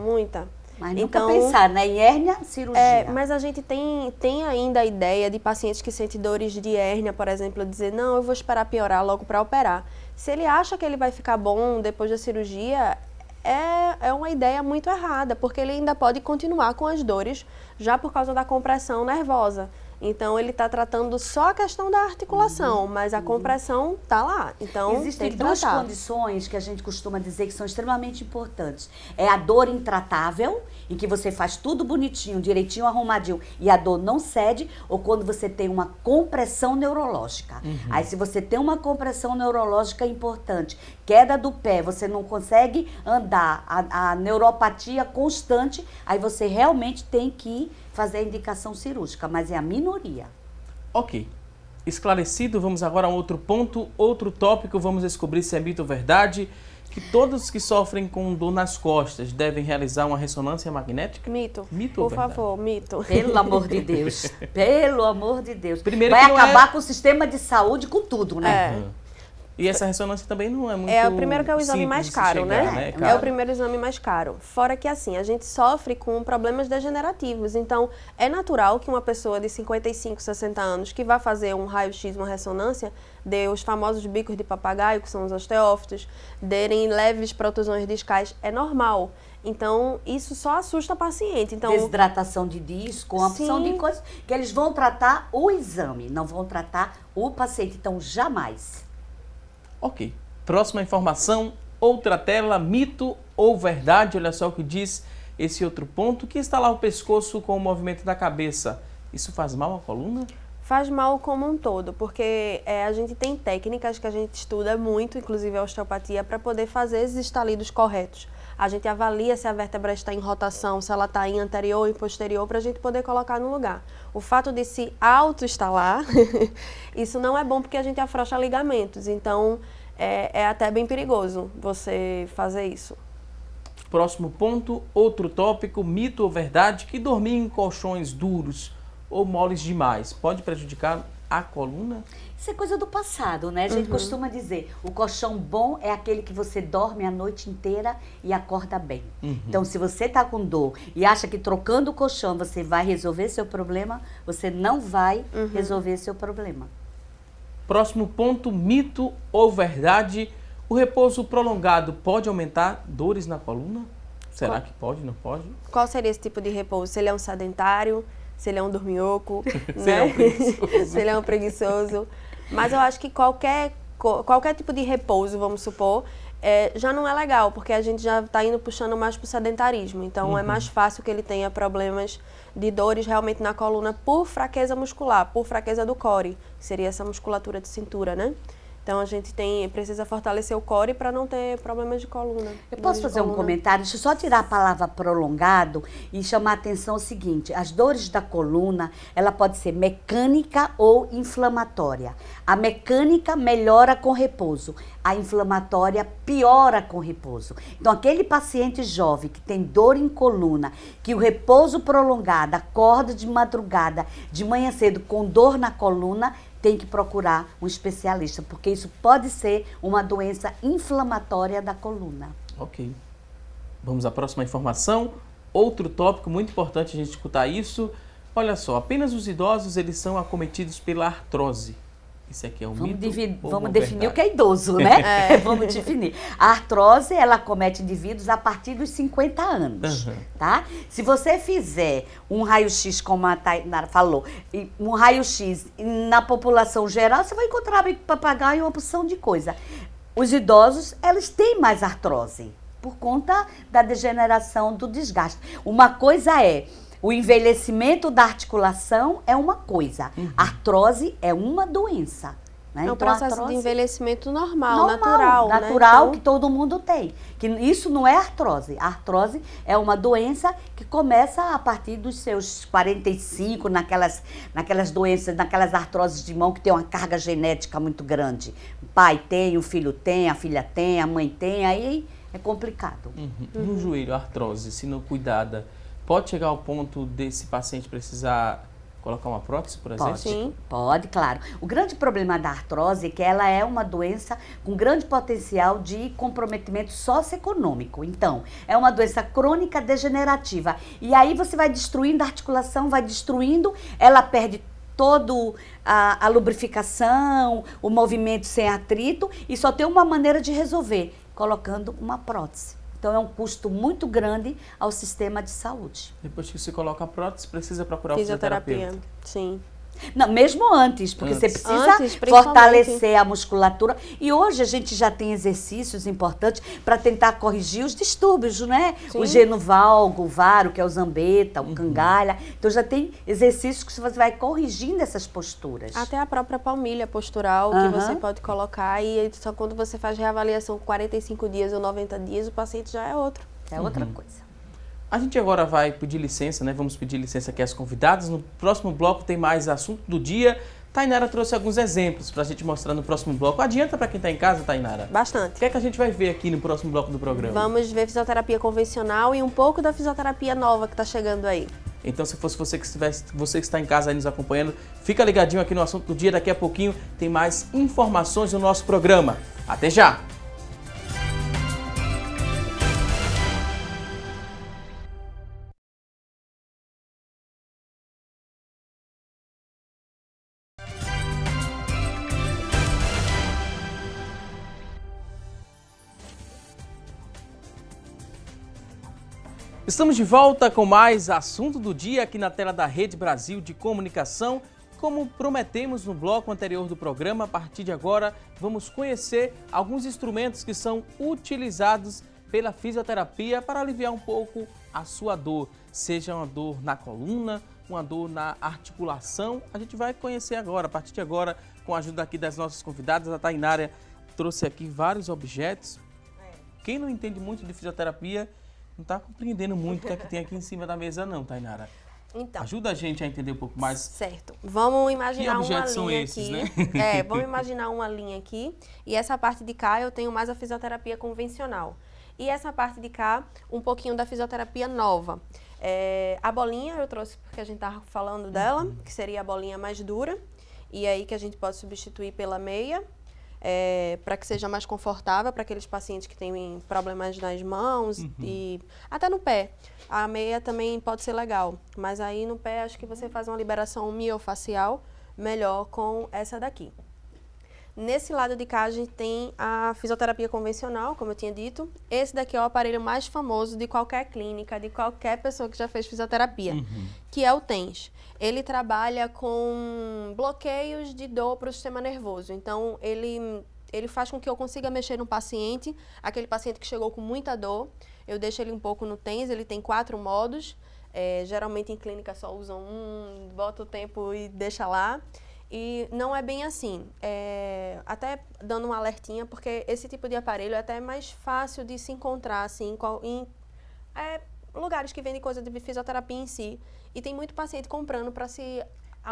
Mas nunca pensar, né? Em hérnia, cirurgia. Mas a gente tem ainda a ideia de pacientes que sentem dores de hérnia, por exemplo, dizer, não, eu vou esperar piorar logo para operar. Se ele acha que ele vai ficar bom depois da cirurgia, é uma ideia muito errada, porque ele ainda pode continuar com as dores já por causa da compressão nervosa. Então, ele está tratando só a questão da articulação, mas a compressão está lá. Então, existem tem que duas tratar. condições que a gente costuma dizer que são extremamente importantes. É a dor intratável, em que você faz tudo bonitinho, direitinho, arrumadinho, e a dor não cede, ou quando você tem uma compressão neurológica. Aí, se você tem uma compressão neurológica importante, queda do pé, você não consegue andar, a neuropatia constante, aí você realmente tem que fazer a indicação cirúrgica, mas é a minoria. Ok. Esclarecido, vamos agora a outro ponto, outro tópico, vamos descobrir se é mito ou verdade, que todos que sofrem com dor nas costas devem realizar uma ressonância magnética? Mito. Mito ou Por verdade? favor, mito. Pelo amor de Deus. Pelo amor de Deus. Primeiro vai que não acabar com o sistema de saúde, com tudo, né? E essa ressonância também não é muito É o primeiro que é o exame mais simples de caro, chegar, né? É É caro. o primeiro exame mais caro. Fora que, assim, a gente sofre com problemas degenerativos. Então, é natural que uma pessoa de 55, 60 anos que vai fazer um raio-x, uma ressonância, dê os famosos bicos de papagaio, que são os osteófitos, derem leves protusões discais. É normal. Então, isso só assusta o paciente. Então, Desidratação de disco, uma opção Sim. de coisas que eles vão tratar o exame, não vão tratar o paciente. Então, jamais. Ok. Próxima informação, outra tela, mito ou verdade? Olha só o que diz esse outro ponto, que está lá o pescoço com o movimento da cabeça. Isso faz mal à coluna? faz mal como um todo, porque a gente tem técnicas que a gente estuda muito, inclusive a osteopatia, para poder fazer esses estalidos corretos. A gente avalia se a vértebra está em rotação, se ela está em anterior ou em posterior, para a gente poder colocar no lugar. O fato de se auto-estalar, isso não é bom porque a gente afrouxa ligamentos, então é até bem perigoso você fazer isso. Próximo ponto, outro tópico, mito ou verdade, que dormir em colchões duros ou moles demais pode prejudicar a coluna? Isso é coisa do passado, né? A gente costuma dizer, o colchão bom é aquele que você dorme a noite inteira e acorda bem. Então, se você está com dor e acha que trocando o colchão você vai resolver seu problema, você não vai resolver seu problema. Próximo ponto, mito ou verdade, o repouso prolongado pode aumentar dores na coluna? Será que pode, não pode? Qual seria esse tipo de repouso? Se ele é um sedentário, se ele é um dorminhoco, Se ele é um preguiçoso. se ele é um preguiçoso. Mas eu acho que qualquer tipo de repouso, vamos supor, já não é legal, porque a gente já está indo puxando mais para o sedentarismo. Então é mais fácil que ele tenha problemas de dores realmente na coluna por fraqueza muscular, por fraqueza do core, que seria essa musculatura de cintura, né? Então a gente precisa fortalecer o core para não ter problemas de coluna. Eu posso fazer um comentário? Deixa eu só tirar a palavra prolongado e chamar a atenção o seguinte, as dores da coluna, ela pode ser mecânica ou inflamatória. A mecânica melhora com repouso, a inflamatória piora com repouso. Então aquele paciente jovem que tem dor em coluna, que o repouso prolongado, acorda de madrugada, de manhã cedo com dor na coluna, tem que procurar um especialista, porque isso pode ser uma doença inflamatória da coluna. Ok. Vamos à próxima informação. Outro tópico muito importante a gente escutar isso. Olha só, apenas os idosos eles são acometidos pela artrose. Isso aqui é um mito? Vamos definir o que é idoso, né? Vamos definir. A artrose, ela acomete indivíduos a partir dos 50 anos, tá? Se você fizer um raio-x, como a Tainara falou, um raio-x na população geral, você vai encontrar papagaio e uma porção de coisa. Os idosos, eles têm mais artrose, por conta da degeneração, do desgaste. Uma coisa é... O envelhecimento da articulação é uma coisa, artrose é uma doença. Né? É um então, processo de envelhecimento natural, né? Natural, Então... que todo mundo tem. Que isso não é artrose. A artrose é uma doença que começa a partir dos seus 45, naquelas doenças, naquelas artroses de mão que tem uma carga genética muito grande. O pai tem, o filho tem, a filha tem, a mãe tem, aí é complicado. No joelho, a artrose, se não cuidada, pode chegar ao ponto desse paciente precisar colocar uma prótese, por exemplo? Sim. Pode, claro. O grande problema da artrose é que ela é uma doença com grande potencial de comprometimento socioeconômico. Então, é uma doença crônica degenerativa. E aí você vai destruindo a articulação, vai destruindo, ela perde toda a lubrificação, o movimento sem atrito, e só tem uma maneira de resolver, colocando uma prótese. Então, é um custo muito grande ao sistema de saúde. Depois que você coloca a prótese, precisa procurar o fisioterapeuta. Sim. Não, mesmo antes, porque você precisa fortalecer a musculatura. E hoje a gente já tem exercícios importantes para tentar corrigir os distúrbios, né? Sim. O genovalgo, o varo, que é o zambeta, o cangalha. Então já tem exercícios que você vai corrigindo essas posturas. Até a própria palmilha postural que você pode colocar, e só quando você faz reavaliação com 45 dias ou 90 dias, o paciente já é outro. É outra coisa. A gente agora vai pedir licença, né? Vamos pedir licença aqui às convidadas. No próximo bloco tem mais assunto do dia. Tainara trouxe alguns exemplos para a gente mostrar no próximo bloco. Adianta para quem está em casa, Tainara? Bastante. O que é que a gente vai ver aqui no próximo bloco do programa? Vamos ver fisioterapia convencional e um pouco da fisioterapia nova que está chegando aí. Então, se fosse você que está em casa aí nos acompanhando, fica ligadinho aqui no assunto do dia. Daqui a pouquinho tem mais informações no nosso programa. Até já! Estamos de volta com mais assunto do dia aqui na tela da Rede Brasil de Comunicação. Como prometemos no bloco anterior do programa, a partir de agora vamos conhecer alguns instrumentos que são utilizados pela fisioterapia para aliviar um pouco a sua dor, seja uma dor na coluna, uma dor na articulação. A gente vai conhecer agora, a partir de agora, com a ajuda aqui das nossas convidadas. A Tainara trouxe aqui vários objetos. Quem não entende muito de fisioterapia não está compreendendo muito o que é que tem aqui em cima da mesa não, Tainara. Então, ajuda a gente a entender um pouco mais. Certo. Vamos imaginar uma linha são esses, aqui. Né? Vamos imaginar uma linha aqui. E essa parte de cá eu tenho mais a fisioterapia convencional. E essa parte de cá, um pouquinho da fisioterapia nova. A bolinha eu trouxe porque a gente estava falando dela, que seria a bolinha mais dura. e aí que a gente pode substituir pela meia, para que seja mais confortável para aqueles pacientes que têm problemas nas mãos e até no pé. A meia também pode ser legal, mas aí no pé acho que você faz uma liberação miofacial melhor com essa daqui. Nesse lado de cá a gente tem a fisioterapia convencional, como eu tinha dito. Esse daqui é o aparelho mais famoso de qualquer clínica, de qualquer pessoa que já fez fisioterapia, que é o TENS. Ele trabalha com bloqueios de dor para o sistema nervoso. Então, ele faz com que eu consiga mexer no paciente, aquele paciente que chegou com muita dor. Eu deixo ele um pouco no TENS, ele tem 4 modos. Geralmente em clínica só usam um, bota o tempo e deixa lá. E não é bem assim, até dando um alertinha, porque esse tipo de aparelho é até mais fácil de se encontrar assim, em lugares que vendem coisa de fisioterapia em si. E tem muito paciente comprando para se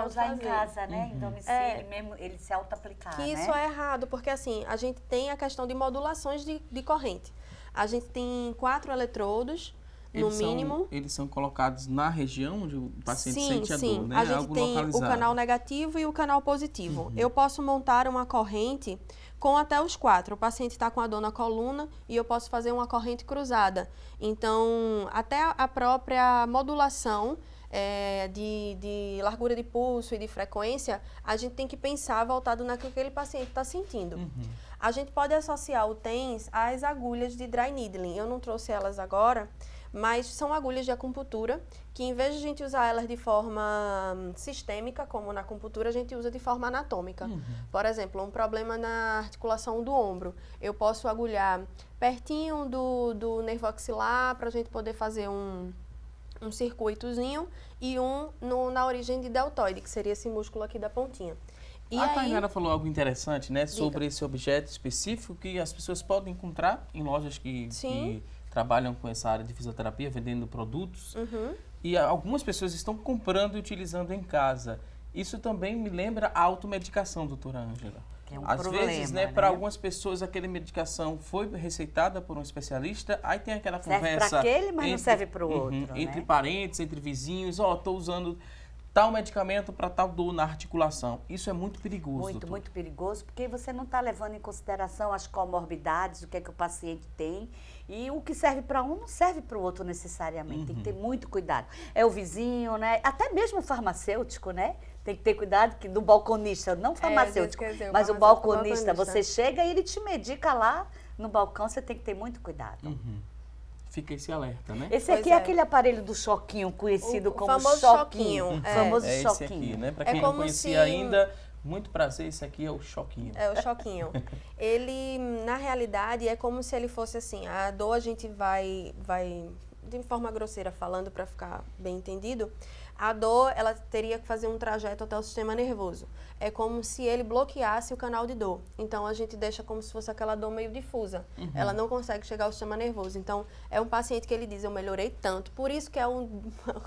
usar em casa, né? Em domicílio, mesmo ele se auto-aplicar, que né? isso é errado, porque assim, a gente tem a questão de modulações de corrente. A gente tem 4 eletrodos, no mínimo. Eles são colocados na região onde o paciente sente a dor, né? A gente Algo tem localizado. o canal negativo e o canal positivo. Eu posso montar uma corrente com até os 4. O paciente está com a dor na coluna e eu posso fazer uma corrente cruzada. Então, até a própria modulação de largura de pulso e de frequência, a gente tem que pensar voltado naquilo que aquele paciente está sentindo. A gente pode associar o TENS às agulhas de dry needling. Eu não trouxe elas agora, mas são agulhas de acupuntura que, em vez de a gente usar elas de forma sistêmica, como na acupuntura, a gente usa de forma anatômica. Por exemplo, um problema na articulação do ombro. Eu posso agulhar pertinho do nervo axilar para a gente poder fazer um circuitozinho e na origem de deltoide, que seria esse músculo aqui da pontinha. E a aí, Tainara falou algo interessante, né? Sobre esse objeto específico que as pessoas podem encontrar em lojas que trabalham com essa área de fisioterapia, vendendo produtos. E algumas pessoas estão comprando e utilizando em casa. Isso também me lembra a automedicação, doutora Ângela. Que é um Às problema, vezes, né, para algumas pessoas, aquela medicação foi receitada por um especialista, aí tem aquela conversa... Serve para aquele, mas não serve para o outro, né? Entre parentes, entre vizinhos, estou usando tal medicamento para tal dor na articulação. Isso é muito perigoso, doutor. Muito perigoso, porque você não está levando em consideração as comorbidades, o que é que o paciente tem. E o que serve para um não serve para o outro necessariamente. Tem que ter muito cuidado. É o vizinho, né? Até mesmo o farmacêutico, né? Tem que ter cuidado do balconista, não farmacêutico, mas o balconista. Você chega e ele te medica lá no balcão, você tem que ter muito cuidado. Fica esse alerta, né? Esse aqui é aquele aparelho do choquinho, conhecido como famoso choquinho. O famoso esse choquinho. aqui, né? Para quem não conhecia ainda, muito prazer, esse aqui é o choquinho. É o choquinho. Ele, na realidade, é como se ele fosse assim, a dor a gente vai de forma grosseira falando para ficar bem entendido, a dor, ela teria que fazer um trajeto até o sistema nervoso. É como se ele bloqueasse o canal de dor. Então, a gente deixa como se fosse aquela dor meio difusa. Ela não consegue chegar ao sistema nervoso. Então, é um paciente que ele diz, eu melhorei tanto. Por isso que é o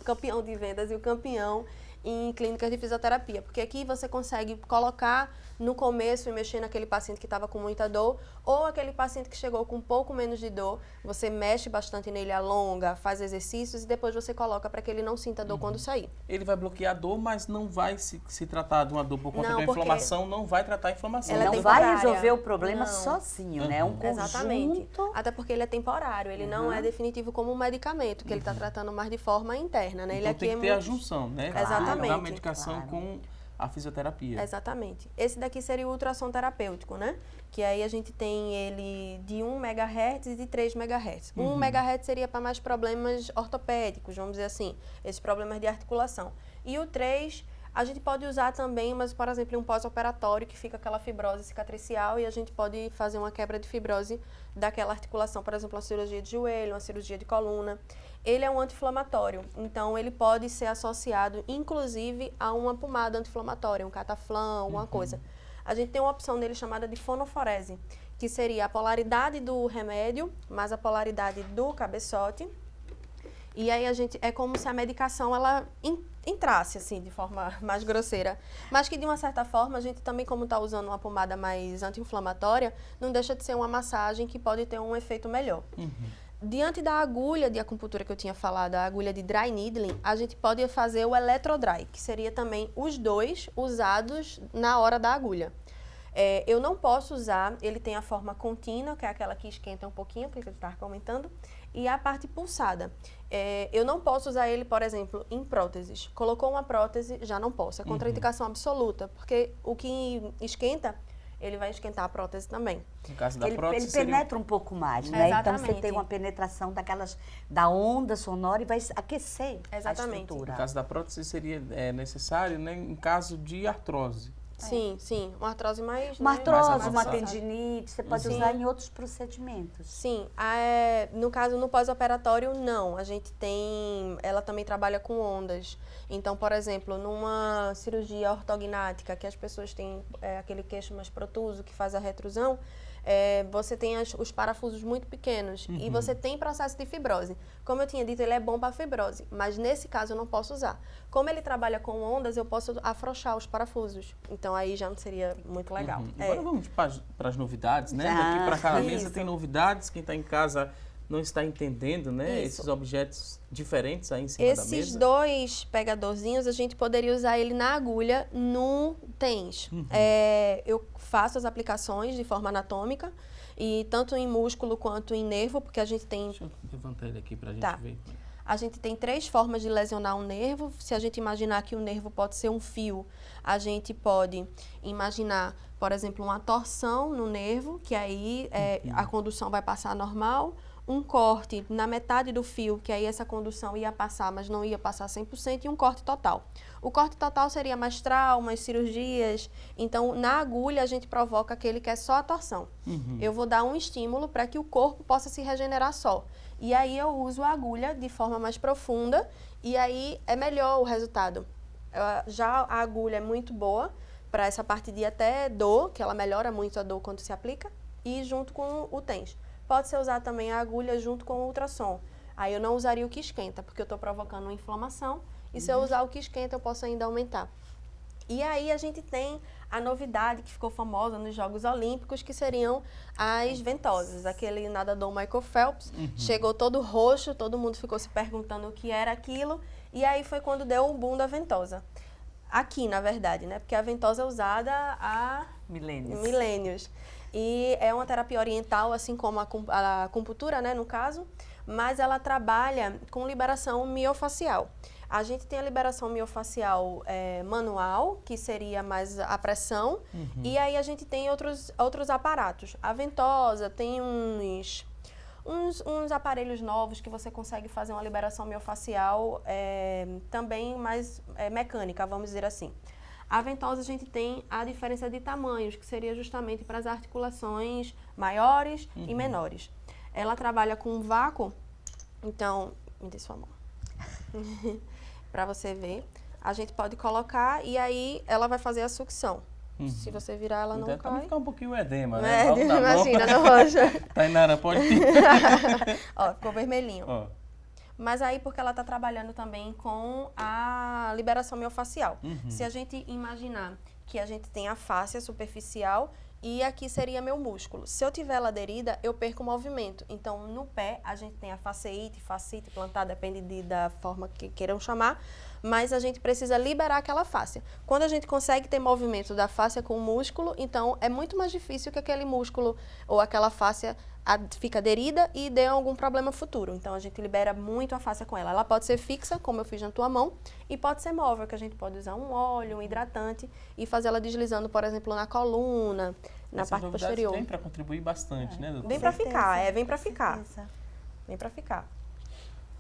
campeão de vendas e o campeão em clínicas de fisioterapia. Porque aqui você consegue colocar no começo e mexer naquele paciente que estava com muita dor, ou aquele paciente que chegou com um pouco menos de dor, você mexe bastante nele, alonga, faz exercícios e depois você coloca para que ele não sinta dor quando sair. Ele vai bloquear a dor, mas não vai se tratar de uma dor por conta da inflamação, não vai tratar a inflamação. Ela não vai resolver o problema sozinho, né? É um conjunto. Exatamente. Até porque ele é temporário, ele não é definitivo como um medicamento, que ele está tratando mais de forma interna, né? Então ele aqui tem que ter a junção, né? Exatamente. Da medicação com a fisioterapia. Exatamente. Esse daqui seria o ultrassom terapêutico, né? Que aí a gente tem ele de 1 MHz e de 3 MHz. 1 MHz seria para mais problemas ortopédicos, vamos dizer assim, esses problemas de articulação. E o 3 a gente pode usar também, mas, por exemplo, em um pós-operatório que fica aquela fibrose cicatricial e a gente pode fazer uma quebra de fibrose daquela articulação, por exemplo, uma cirurgia de joelho, uma cirurgia de coluna. Ele é um anti-inflamatório, então ele pode ser associado, inclusive, a uma pomada anti-inflamatória, um cataflã, alguma coisa. A gente tem uma opção nele chamada de fonoforese, que seria a polaridade do remédio, mais a polaridade do cabeçote. E aí é como se a medicação ela entrasse assim de forma mais grosseira, mas que de uma certa forma a gente também, como está usando uma pomada mais anti-inflamatória, não deixa de ser uma massagem que pode ter um efeito melhor. diante da agulha de acupuntura que eu tinha falado, a agulha de dry needling, a gente pode fazer o eletrodry, que seria também os dois usados na hora da agulha. Eu não posso usar, ele tem a forma contínua, que é aquela que esquenta um pouquinho, que eu estava comentando, e a parte pulsada. Eu não posso usar ele, por exemplo, em próteses. Colocou uma prótese, já não posso. É contraindicação absoluta, porque o que esquenta, ele vai esquentar a prótese também. No caso da Ele prótese, penetra um pouco mais, né? Então você Exatamente. tem uma penetração da onda sonora e vai aquecer Exatamente. a estrutura. no caso da prótese seria necessário, né, em caso de artrose. Sim, uma artrose mais... Uma né, artrose, mais uma avançada. tendinite, você pode Sim. usar em outros procedimentos. Sim, no caso, no pós-operatório, não. A gente tem... Ela também trabalha com ondas. Então, por exemplo, numa cirurgia ortognática, que as pessoas têm aquele queixo mais protuso, que faz a retrusão, você tem os parafusos muito pequenos e você tem processo de fibrose. Como eu tinha dito, ele é bom para fibrose, mas nesse caso eu não posso usar. Como ele trabalha com ondas, eu posso afrouxar os parafusos. Então aí já não seria muito legal. Agora vamos para as novidades, né? Já, Daqui para cá na mesa isso. tem novidades. Quem está em casa não está entendendo, né? Isso. Esses objetos diferentes aí em cima da Esses mesa. dois pegadorzinhos, a gente poderia usar ele na agulha no TENS. Eu faço as aplicações de forma anatômica, e tanto em músculo quanto em nervo, porque a gente tem... Deixa eu levantar ele aqui para a gente Tá. ver. A gente tem 3 formas de lesionar um nervo. Se a gente imaginar que o nervo pode ser um fio, a gente pode imaginar, por exemplo, uma torção no nervo, que aí a condução vai passar normal. Um corte na metade do fio, que aí essa condução ia passar, mas não ia passar 100%, e um corte total. O corte total seria mais traumas, cirurgias. Então, na agulha, a gente provoca aquele que é só a torção. Eu vou dar um estímulo para que o corpo possa se regenerar só. E aí eu uso a agulha de forma mais profunda, e aí é melhor o resultado. Já a agulha é muito boa para essa parte de até dor, que ela melhora muito a dor quando se aplica, e junto com o TENS. Pode-se usar também a agulha junto com o ultrassom. Aí eu não usaria o que esquenta, porque eu estou provocando uma inflamação, e se eu usar o que esquenta, eu posso ainda aumentar. E aí a gente tem a novidade que ficou famosa nos Jogos Olímpicos, que seriam as ventosas. Aquele nadador Michael Phelps chegou todo roxo, todo mundo ficou se perguntando o que era aquilo, e aí foi quando deu o boom da ventosa. Aqui, na verdade, né? Porque a ventosa é usada há milênios. E é uma terapia oriental, assim como a acupuntura, né, no caso, mas ela trabalha com liberação miofacial. A gente tem a liberação miofacial manual, que seria mais a pressão, e aí a gente tem outros aparatos. A ventosa tem uns aparelhos novos que você consegue fazer uma liberação miofacial também mais mecânica, vamos dizer assim. A ventosa, a gente tem a diferença de tamanhos, que seria justamente para as articulações maiores e menores. Ela trabalha com vácuo, então, me dê sua mão, para você ver. A gente pode colocar e aí ela vai fazer a sucção. Se você virar, ela não Deve cai. ficar um pouquinho edema, né? Imagina, no roxo. Tainara, pode ir. Ó, ficou vermelhinho. Ó. Mas aí porque ela está trabalhando também com a liberação miofacial. Se a gente imaginar que a gente tem a fáscia superficial e aqui seria meu músculo. Se eu tiver ela aderida, eu perco o movimento. Então, no pé, a gente tem a fasciite, plantar, depende da forma que queiram chamar, mas a gente precisa liberar aquela fáscia. Quando a gente consegue ter movimento da fáscia com o músculo, então é muito mais difícil que aquele músculo ou aquela fáscia fica aderida e dê algum problema futuro. Então, a gente libera muito a fáscia com ela. Ela pode ser fixa, como eu fiz na tua mão, e pode ser móvel, que a gente pode usar um óleo, um hidratante e fazer ela deslizando, por exemplo, na coluna, na Essas parte novidades posterior. vêm para contribuir bastante, né, doutora? Vem pra ficar, vem pra Com ficar. certeza. Vem pra ficar.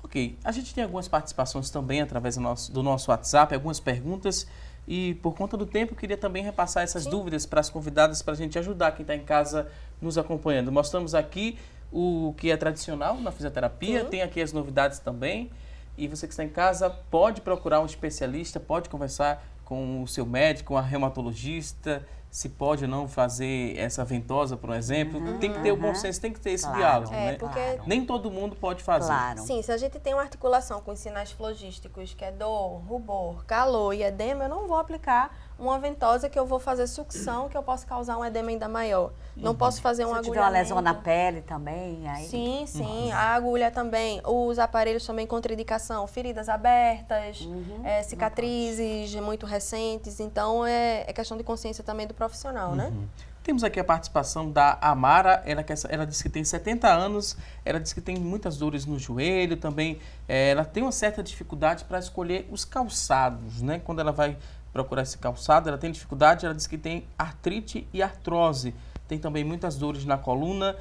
Ok, a gente tem algumas participações também através do nosso WhatsApp, algumas perguntas, e por conta do tempo eu queria também repassar essas dúvidas para as convidadas para a gente ajudar quem está em casa nos acompanhando. Mostramos aqui o que é tradicional na fisioterapia, tem aqui as novidades também, e você que está em casa pode procurar um especialista, pode conversar com o seu médico, com a reumatologista, se pode ou não fazer essa ventosa, por exemplo. Tem que ter o bom senso, tem que ter esse diálogo, né? porque Nem todo mundo pode fazer. Claro. sim, se a gente tem uma articulação com os sinais flogísticos, que é dor, rubor, calor e edema, eu não vou aplicar uma ventosa que eu vou fazer sucção, que eu posso causar um edema ainda maior. Não posso fazer um Se agulhamento. tiver uma lesão na pele também, aí... Sim, a agulha também, os aparelhos também contraindicação, feridas abertas, cicatrizes muito recentes, então é questão de consciência também do profissional, né? Temos aqui a participação da Amara, ela disse que tem 70 anos, ela disse que tem muitas dores no joelho, também ela tem uma certa dificuldade para escolher os calçados, né? Quando ela vai procurar esse calçado, ela tem dificuldade, ela diz que tem artrite e artrose, tem também muitas dores na coluna,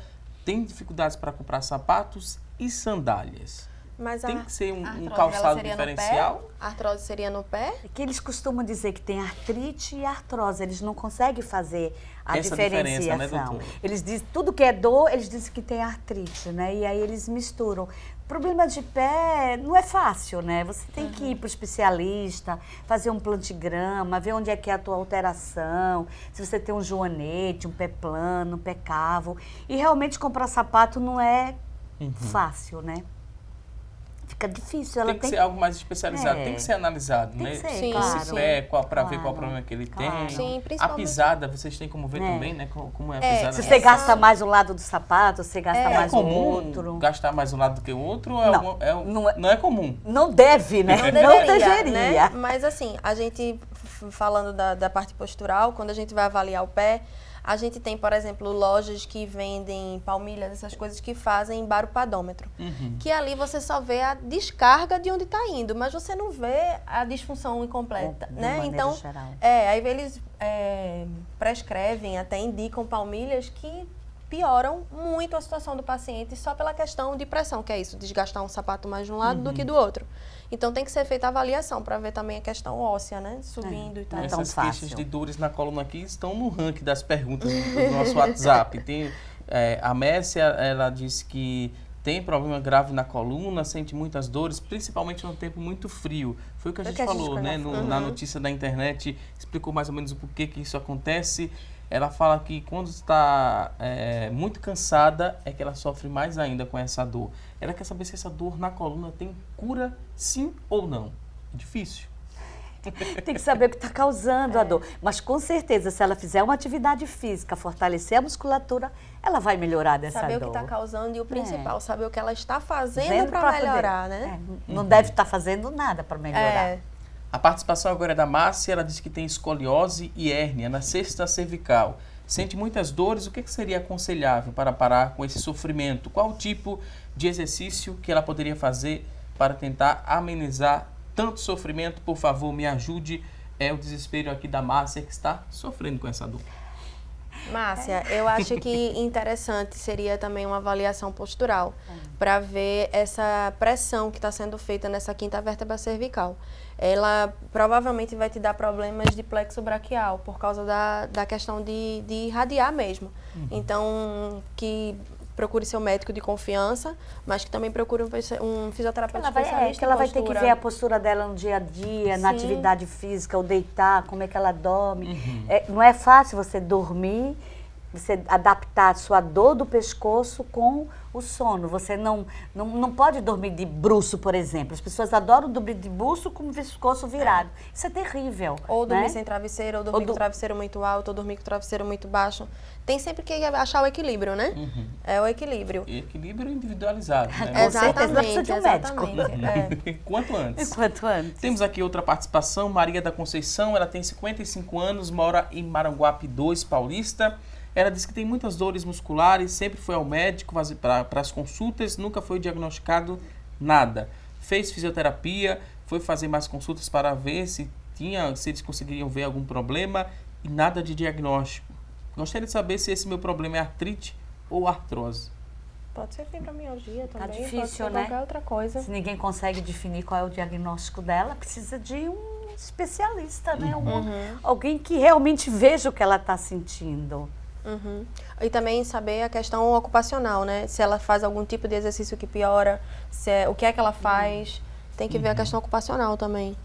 tem dificuldades para comprar sapatos e sandálias. Mas Tem que ser um artrose, calçado ela seria diferencial? No pé? A artrose seria no pé? É que eles costumam dizer que tem artrite e artrose, eles não conseguem fazer a Essa diferença, diferenciação. né, doutora? Eles dizem, tudo que é dor, eles dizem que tem artrite, né? E aí eles misturam. Problema de pé não é fácil, né? Você tem que ir para o especialista, fazer um plantigrama, ver onde é que é a tua alteração, se você tem um joanete, um pé plano, um pé cavo. E realmente comprar sapato não é fácil, né? Fica difícil. Ela Tem que ser algo mais especializado, tem que ser analisado, Tem né? que ser, Sim, claro. Esse pé, para ver qual Claro. problema que ele Claro. tem. Sim, A principalmente- pisada, vocês têm como ver também, né? Como é a pisada. Se você gasta mais um lado do sapato, você gasta É mais o comum outro. gastar mais um lado do que o outro? Não, Não é comum. Não deve, né? Não deveria. Né? Mas assim, a gente, falando da parte postural, quando a gente vai avaliar o pé, a gente tem, por exemplo, lojas que vendem palmilhas, essas coisas que fazem baropadômetro. Que ali você só vê a descarga de onde está indo, mas você não vê a disfunção incompleta, De né? maneira Então, geral. aí eles prescrevem, até indicam palmilhas que pioram muito a situação do paciente só pela questão de pressão, que é isso, desgastar um sapato mais de um lado do que do outro. Então tem que ser feita a avaliação para ver também a questão óssea, né? Subindo e tal. Não é tão Essas fácil. queixas de dores na coluna aqui estão no ranking das perguntas do nosso WhatsApp. Tem, a Mércia, ela disse que tem problema grave na coluna, sente muitas dores, principalmente no tempo muito frio. Foi o que a gente falou, né? Na notícia da internet, explicou mais ou menos o porquê que isso acontece. Ela fala que quando está muito cansada é que ela sofre mais ainda com essa dor. Ela quer saber se essa dor na coluna tem cura, sim ou não. É difícil. Tem que saber o que está causando a dor. Mas com certeza, se ela fizer uma atividade física, fortalecer a musculatura, ela vai melhorar dessa Saber dor. o que está causando e o principal, saber o que ela está fazendo Vendo para pra poder- melhorar, né? Não deve estar fazendo nada para melhorar. É. A participação agora é da Márcia, ela diz que tem escoliose e hérnia na cesta cervical. Sente muitas dores, o que seria aconselhável para parar com esse sofrimento? Qual o tipo de exercício que ela poderia fazer para tentar amenizar tanto sofrimento? Por favor, me ajude. É o desespero aqui da Márcia que está sofrendo com essa dor. Márcia, eu acho que interessante seria também uma avaliação postural para ver essa pressão que está sendo feita nessa quinta vértebra cervical. Ela provavelmente vai te dar problemas de plexo braquial por causa da questão de irradiar mesmo. Então, que procure seu médico de confiança, mas que também procure um fisioterapeuta especialista que ela em vai ter que postura. ver a postura dela no dia a dia, na Sim. atividade física, o deitar, como é que ela dorme. Não é fácil você dormir, você adaptar a sua dor do pescoço com o sono. Você não pode dormir de bruço, por exemplo. As pessoas adoram dormir de bruço com o pescoço virado. Isso é terrível. Ou dormir né? sem travesseiro, ou dormir com o travesseiro muito alto, ou dormir com o travesseiro muito baixo. Tem sempre que achar o equilíbrio, né? É o equilíbrio. E equilíbrio individualizado, né? Com certeza precisa de um médico. Quanto antes. Quanto antes. Temos aqui outra participação, Maria da Conceição, ela tem 55 anos, mora em Maranguape 2, Paulista. Ela diz que tem muitas dores musculares, sempre foi ao médico para as consultas, nunca foi diagnosticado nada. Fez fisioterapia, foi fazer mais consultas para ver se eles conseguiriam ver algum problema e nada de diagnóstico. Gostaria de saber se esse meu problema é artrite ou artrose. Pode ser fibromialgia também, pode difícil, ser né? qualquer outra coisa. Se ninguém consegue definir qual é o diagnóstico dela, precisa de um especialista, né? Alguém que realmente veja o que ela está sentindo. E também saber a questão ocupacional, né? Se ela faz algum tipo de exercício que piora, o que é que ela faz. Tem que ver a questão ocupacional também.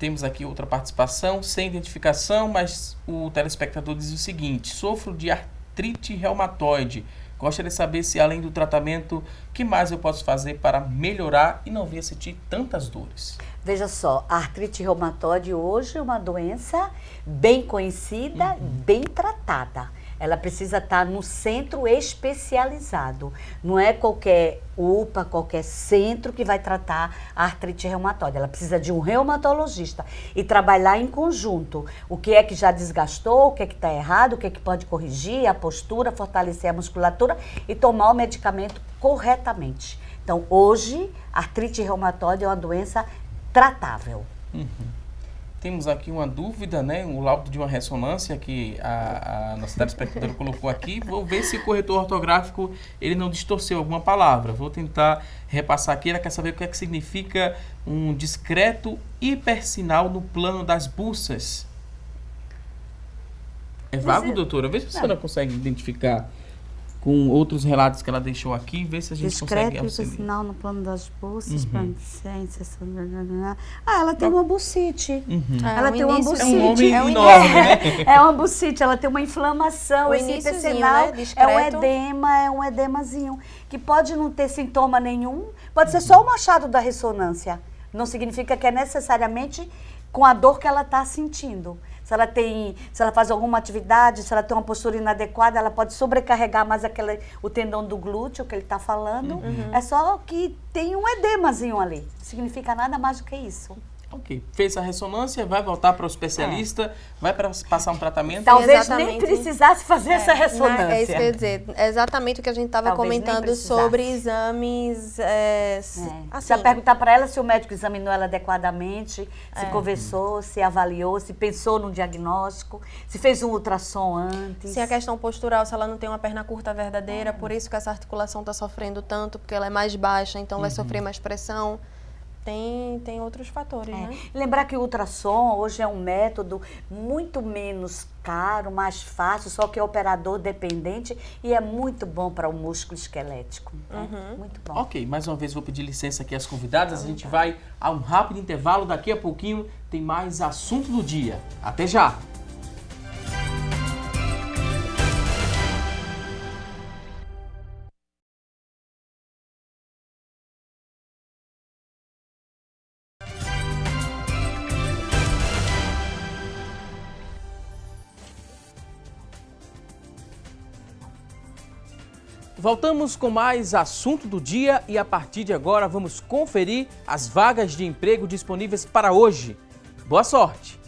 Temos aqui outra participação, sem identificação, mas o telespectador diz o seguinte: sofro de artrite reumatoide. Gostaria de saber se, além do tratamento, que mais eu posso fazer para melhorar e não vir a sentir tantas dores? Veja só, a artrite reumatoide hoje é uma doença bem conhecida, bem tratada. Ela precisa estar no centro especializado. Não é qualquer UPA, qualquer centro que vai tratar a artrite reumatoide. Ela precisa de um reumatologista e trabalhar em conjunto. O que é que já desgastou, o que é que está errado, o que é que pode corrigir, a postura, fortalecer a musculatura e tomar o medicamento corretamente. Então, hoje, a artrite reumatoide é uma doença tratável. Temos aqui uma dúvida, né? O laudo de uma ressonância que a nossa telespectadora colocou aqui. Vou ver se o corretor ortográfico ele não distorceu alguma palavra. Vou tentar repassar aqui. Ela quer saber o que é que significa um discreto hipersinal no plano das buças. É vago, doutora? Vê se a senhora consegue identificar com outros relatos que ela deixou aqui, vê se a gente consegue auxiliar. Discreto sinal no plano das buças, ela tem uma bucite. Ela tem uma bucite. É um nome enorme, né? É uma bucite, ela tem uma inflamação. O Esse iniciozinho, hipersinal né? Discreto. é um edemazinho, que pode não ter sintoma nenhum, pode ser só o achado da ressonância. Não significa que é necessariamente com a dor que ela está sentindo. Se ela faz alguma atividade, se ela tem uma postura inadequada, ela pode sobrecarregar mais o tendão do glúteo que ele está falando. É só que tem um edemazinho ali. Não significa nada mais do que isso. Ok. Fez a ressonância, vai voltar para o especialista, vai para passar um tratamento. Talvez nem precisasse fazer essa ressonância. É isso que eu ia dizer. É exatamente o que a gente estava comentando sobre exames. Você vai perguntar para ela se o médico examinou ela adequadamente, se conversou, se avaliou, se pensou no diagnóstico, se fez um ultrassom antes. Se a questão postural, se ela não tem uma perna curta verdadeira, por isso que essa articulação está sofrendo tanto, porque ela é mais baixa, então vai sofrer mais pressão. Tem outros fatores, né? Lembrar que o ultrassom hoje é um método muito menos caro, mais fácil, só que é operador dependente e é muito bom para o músculo esquelético. Muito bom. Ok, mais uma vez vou pedir licença aqui às convidadas. A gente vai a um rápido intervalo. Daqui a pouquinho tem mais assunto do dia. Até já! Voltamos com mais assunto do dia e a partir de agora vamos conferir as vagas de emprego disponíveis para hoje. Boa sorte!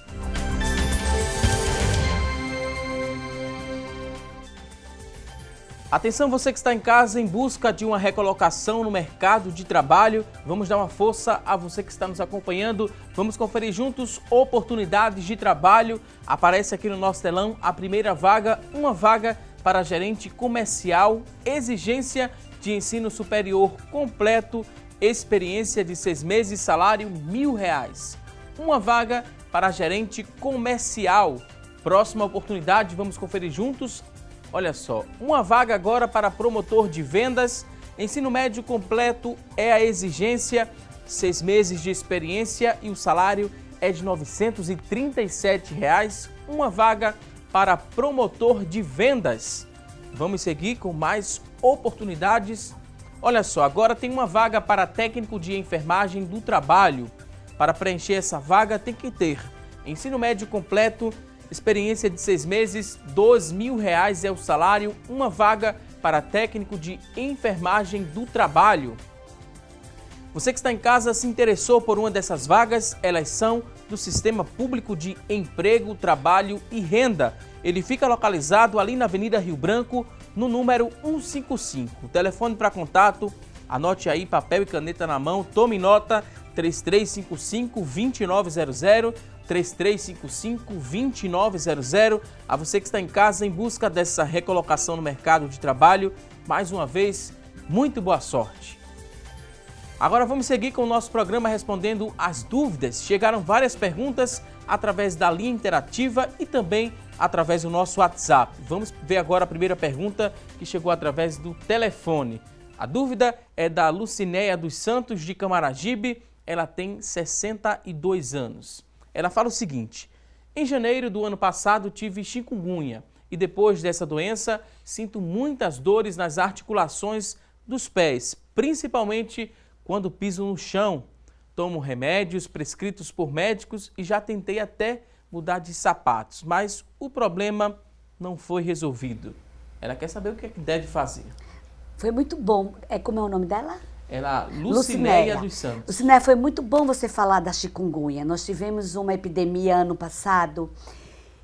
Atenção você que está em casa em busca de uma recolocação no mercado de trabalho. Vamos dar uma força a você que está nos acompanhando. Vamos conferir juntos oportunidades de trabalho. Aparece aqui no nosso telão a primeira vaga, uma vaga para gerente comercial, exigência de ensino superior completo, experiência de 6 meses, salário R$1.000. Uma vaga para gerente comercial. Próxima oportunidade, vamos conferir juntos. Olha só, uma vaga agora para promotor de vendas, ensino médio completo é a exigência, 6 meses de experiência e o salário é de R$937. Uma vaga para promotor de vendas. Vamos seguir com mais oportunidades. Olha só, agora tem uma vaga para técnico de enfermagem do trabalho. Para preencher essa vaga tem que ter ensino médio completo, experiência de 6 meses, R$2.000 é o salário. Uma vaga para técnico de enfermagem do trabalho. Você que está em casa se interessou por uma dessas vagas, elas são do Sistema Público de Emprego, Trabalho e Renda. Ele fica localizado ali na Avenida Rio Branco, no número 155. O telefone para contato, anote aí, papel e caneta na mão, tome nota, 3355-2900, 3355-2900. A você que está em casa em busca dessa recolocação no mercado de trabalho, mais uma vez, muito boa sorte. Agora vamos seguir com o nosso programa respondendo as dúvidas. Chegaram várias perguntas através da linha interativa e também através do nosso WhatsApp. Vamos ver agora a primeira pergunta que chegou através do telefone. A dúvida é da Lucinéia dos Santos de Camaragibe. Ela tem 62 anos. Ela fala o seguinte: em janeiro do ano passado tive chikungunya e depois dessa doença sinto muitas dores nas articulações dos pés, principalmente quando piso no chão. Tomo remédios prescritos por médicos e já tentei até mudar de sapatos, mas o problema não foi resolvido. Ela quer saber o que é que deve fazer. Foi muito bom. Como é o nome dela? Ela, Lucinéia dos Santos. Lucinéia, foi muito bom você falar da chikungunya. Nós tivemos uma epidemia ano passado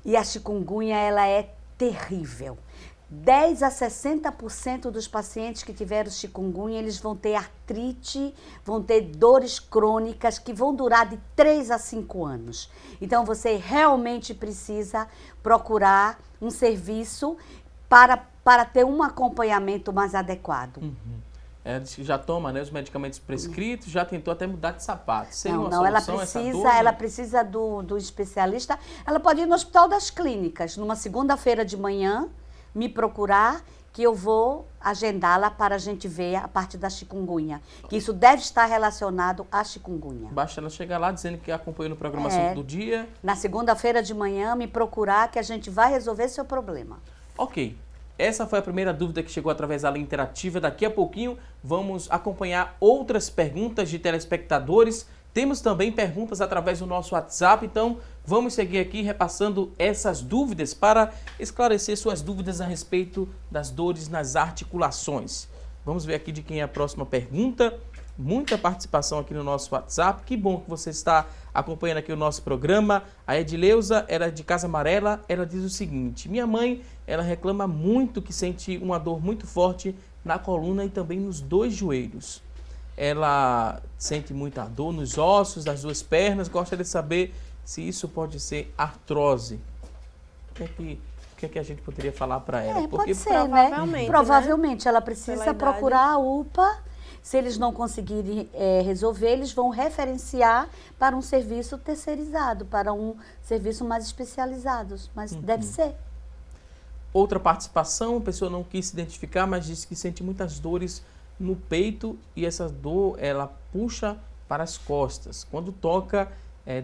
e a chikungunya ela é terrível. 10 a 60% dos pacientes que tiveram chikungunya, eles vão ter artrite, vão ter dores crônicas que vão durar de 3 a 5 anos. Então, você realmente precisa procurar um serviço para ter um acompanhamento mais adequado. Ela disse que já toma, né, os medicamentos prescritos, já tentou até mudar de sapato. Seria uma Não, solução ela precisa do especialista. Ela pode ir no Hospital das Clínicas, numa segunda-feira de manhã, me procurar, que eu vou agendá-la para a gente ver a parte da chikungunya. Que isso deve estar relacionado à chikungunya. Basta ela chegar lá dizendo que acompanhou no programa Assunto do Dia. Na segunda-feira de manhã, me procurar, que a gente vai resolver seu problema. Ok. Essa foi a primeira dúvida que chegou através da linha interativa. Daqui a pouquinho vamos acompanhar outras perguntas de telespectadores. Temos também perguntas através do nosso WhatsApp, então vamos seguir aqui repassando essas dúvidas para esclarecer suas dúvidas a respeito das dores nas articulações. Vamos ver aqui de quem é a próxima pergunta. Muita participação aqui no nosso WhatsApp. Que bom que você está acompanhando aqui o nosso programa. A Edileuza, ela é de Casa Amarela, ela diz o seguinte: minha mãe, ela reclama muito que sente uma dor muito forte na coluna e também nos 2 joelhos. Ela sente muita dor nos ossos das 2 pernas. Gostaria de saber se isso pode ser artrose. O que é que a gente poderia falar para ela? Pode ser, provavelmente, né? Provavelmente ela Pela precisa idade. procurar a UPA. Se eles não conseguirem resolver, eles vão referenciar para um serviço terceirizado, para um serviço mais especializado. Mas deve ser. Outra participação, a pessoa não quis se identificar, mas disse que sente muitas dores no peito e essa dor ela puxa para as costas. Quando toca,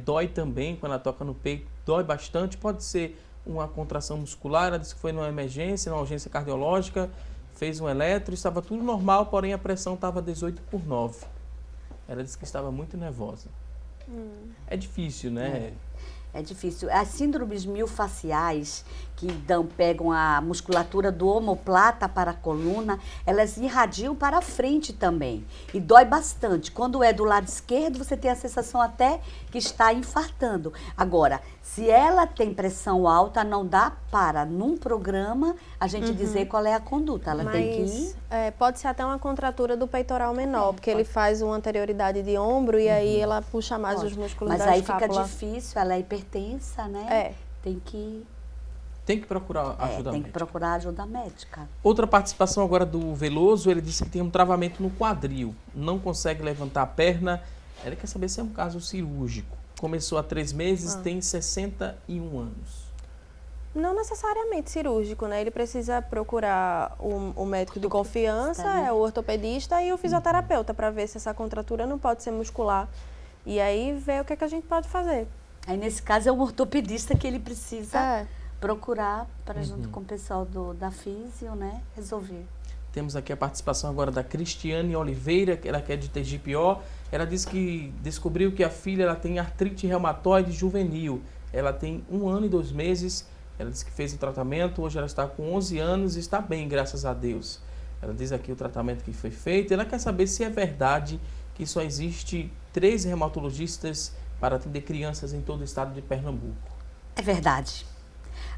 dói também, quando ela toca no peito, dói bastante. Pode ser uma contração muscular, ela disse que foi numa emergência, numa urgência cardiológica, fez um eletro, estava tudo normal, porém a pressão estava 18/9. Ela disse que estava muito nervosa. É difícil, né? É difícil. As síndromes miofasciais, que pegam a musculatura do omoplata para a coluna, elas irradiam para a frente também. E dói bastante. Quando é do lado esquerdo, você tem a sensação até que está infartando. Agora, se ela tem pressão alta, não dá para, num programa, a gente dizer qual é a conduta. Ela tem que ir... pode ser até uma contratura do peitoral menor, porque ele faz uma anterioridade de ombro e aí ela puxa mais os músculos Mas da aí escápula. fica difícil, ela é hipertensa, né? Tem que procurar ajuda tem que médica. procurar ajuda médica. Outra participação agora do Veloso, ele disse que tem um travamento no quadril, não consegue levantar a perna. Ele quer saber se é um caso cirúrgico. Começou há 3 meses, tem 61 anos. Não necessariamente cirúrgico, né? Ele precisa procurar o médico de confiança, né? o ortopedista e o fisioterapeuta para ver se essa contratura não pode ser muscular. E aí ver o que a gente pode fazer. Aí, nesse caso, é um ortopedista que ele precisa procurar para, junto com o pessoal da Físio, né, resolver. Temos aqui a participação agora da Cristiane Oliveira, que ela é de Tegipió. Ela diz que descobriu que a filha ela tem artrite reumatoide juvenil. Ela tem 1 ano e 2 meses. Ela disse que fez o tratamento, hoje ela está com 11 anos e está bem, graças a Deus. Ela diz aqui o tratamento que foi feito. Ela quer saber se é verdade que só existe 3 reumatologistas para atender crianças em todo o estado de Pernambuco. É verdade.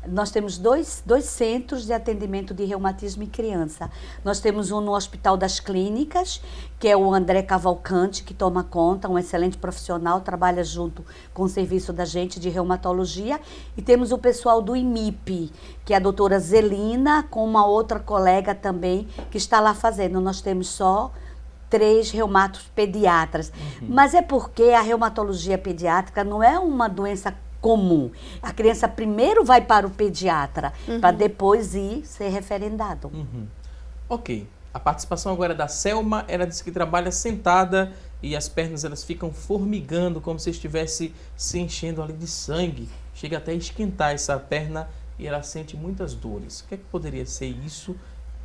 Nós temos dois centros de atendimento de reumatismo em criança. Nós temos um no Hospital das Clínicas, que é o André Cavalcante, que toma conta, um excelente profissional, trabalha junto com o serviço da gente de reumatologia. E temos o pessoal do IMIP, que é a doutora Zelina, com uma outra colega também, que está lá fazendo. Nós temos só 3 reumatos pediatras. Mas é porque a reumatologia pediátrica não é uma doença comum. A criança primeiro vai para o pediatra, para depois ir ser referendado. Ok. A participação agora é da Selma. Ela disse que trabalha sentada e as pernas elas ficam formigando, como se estivesse se enchendo ali de sangue. Chega até a esquentar essa perna e ela sente muitas dores. O que é que poderia ser isso?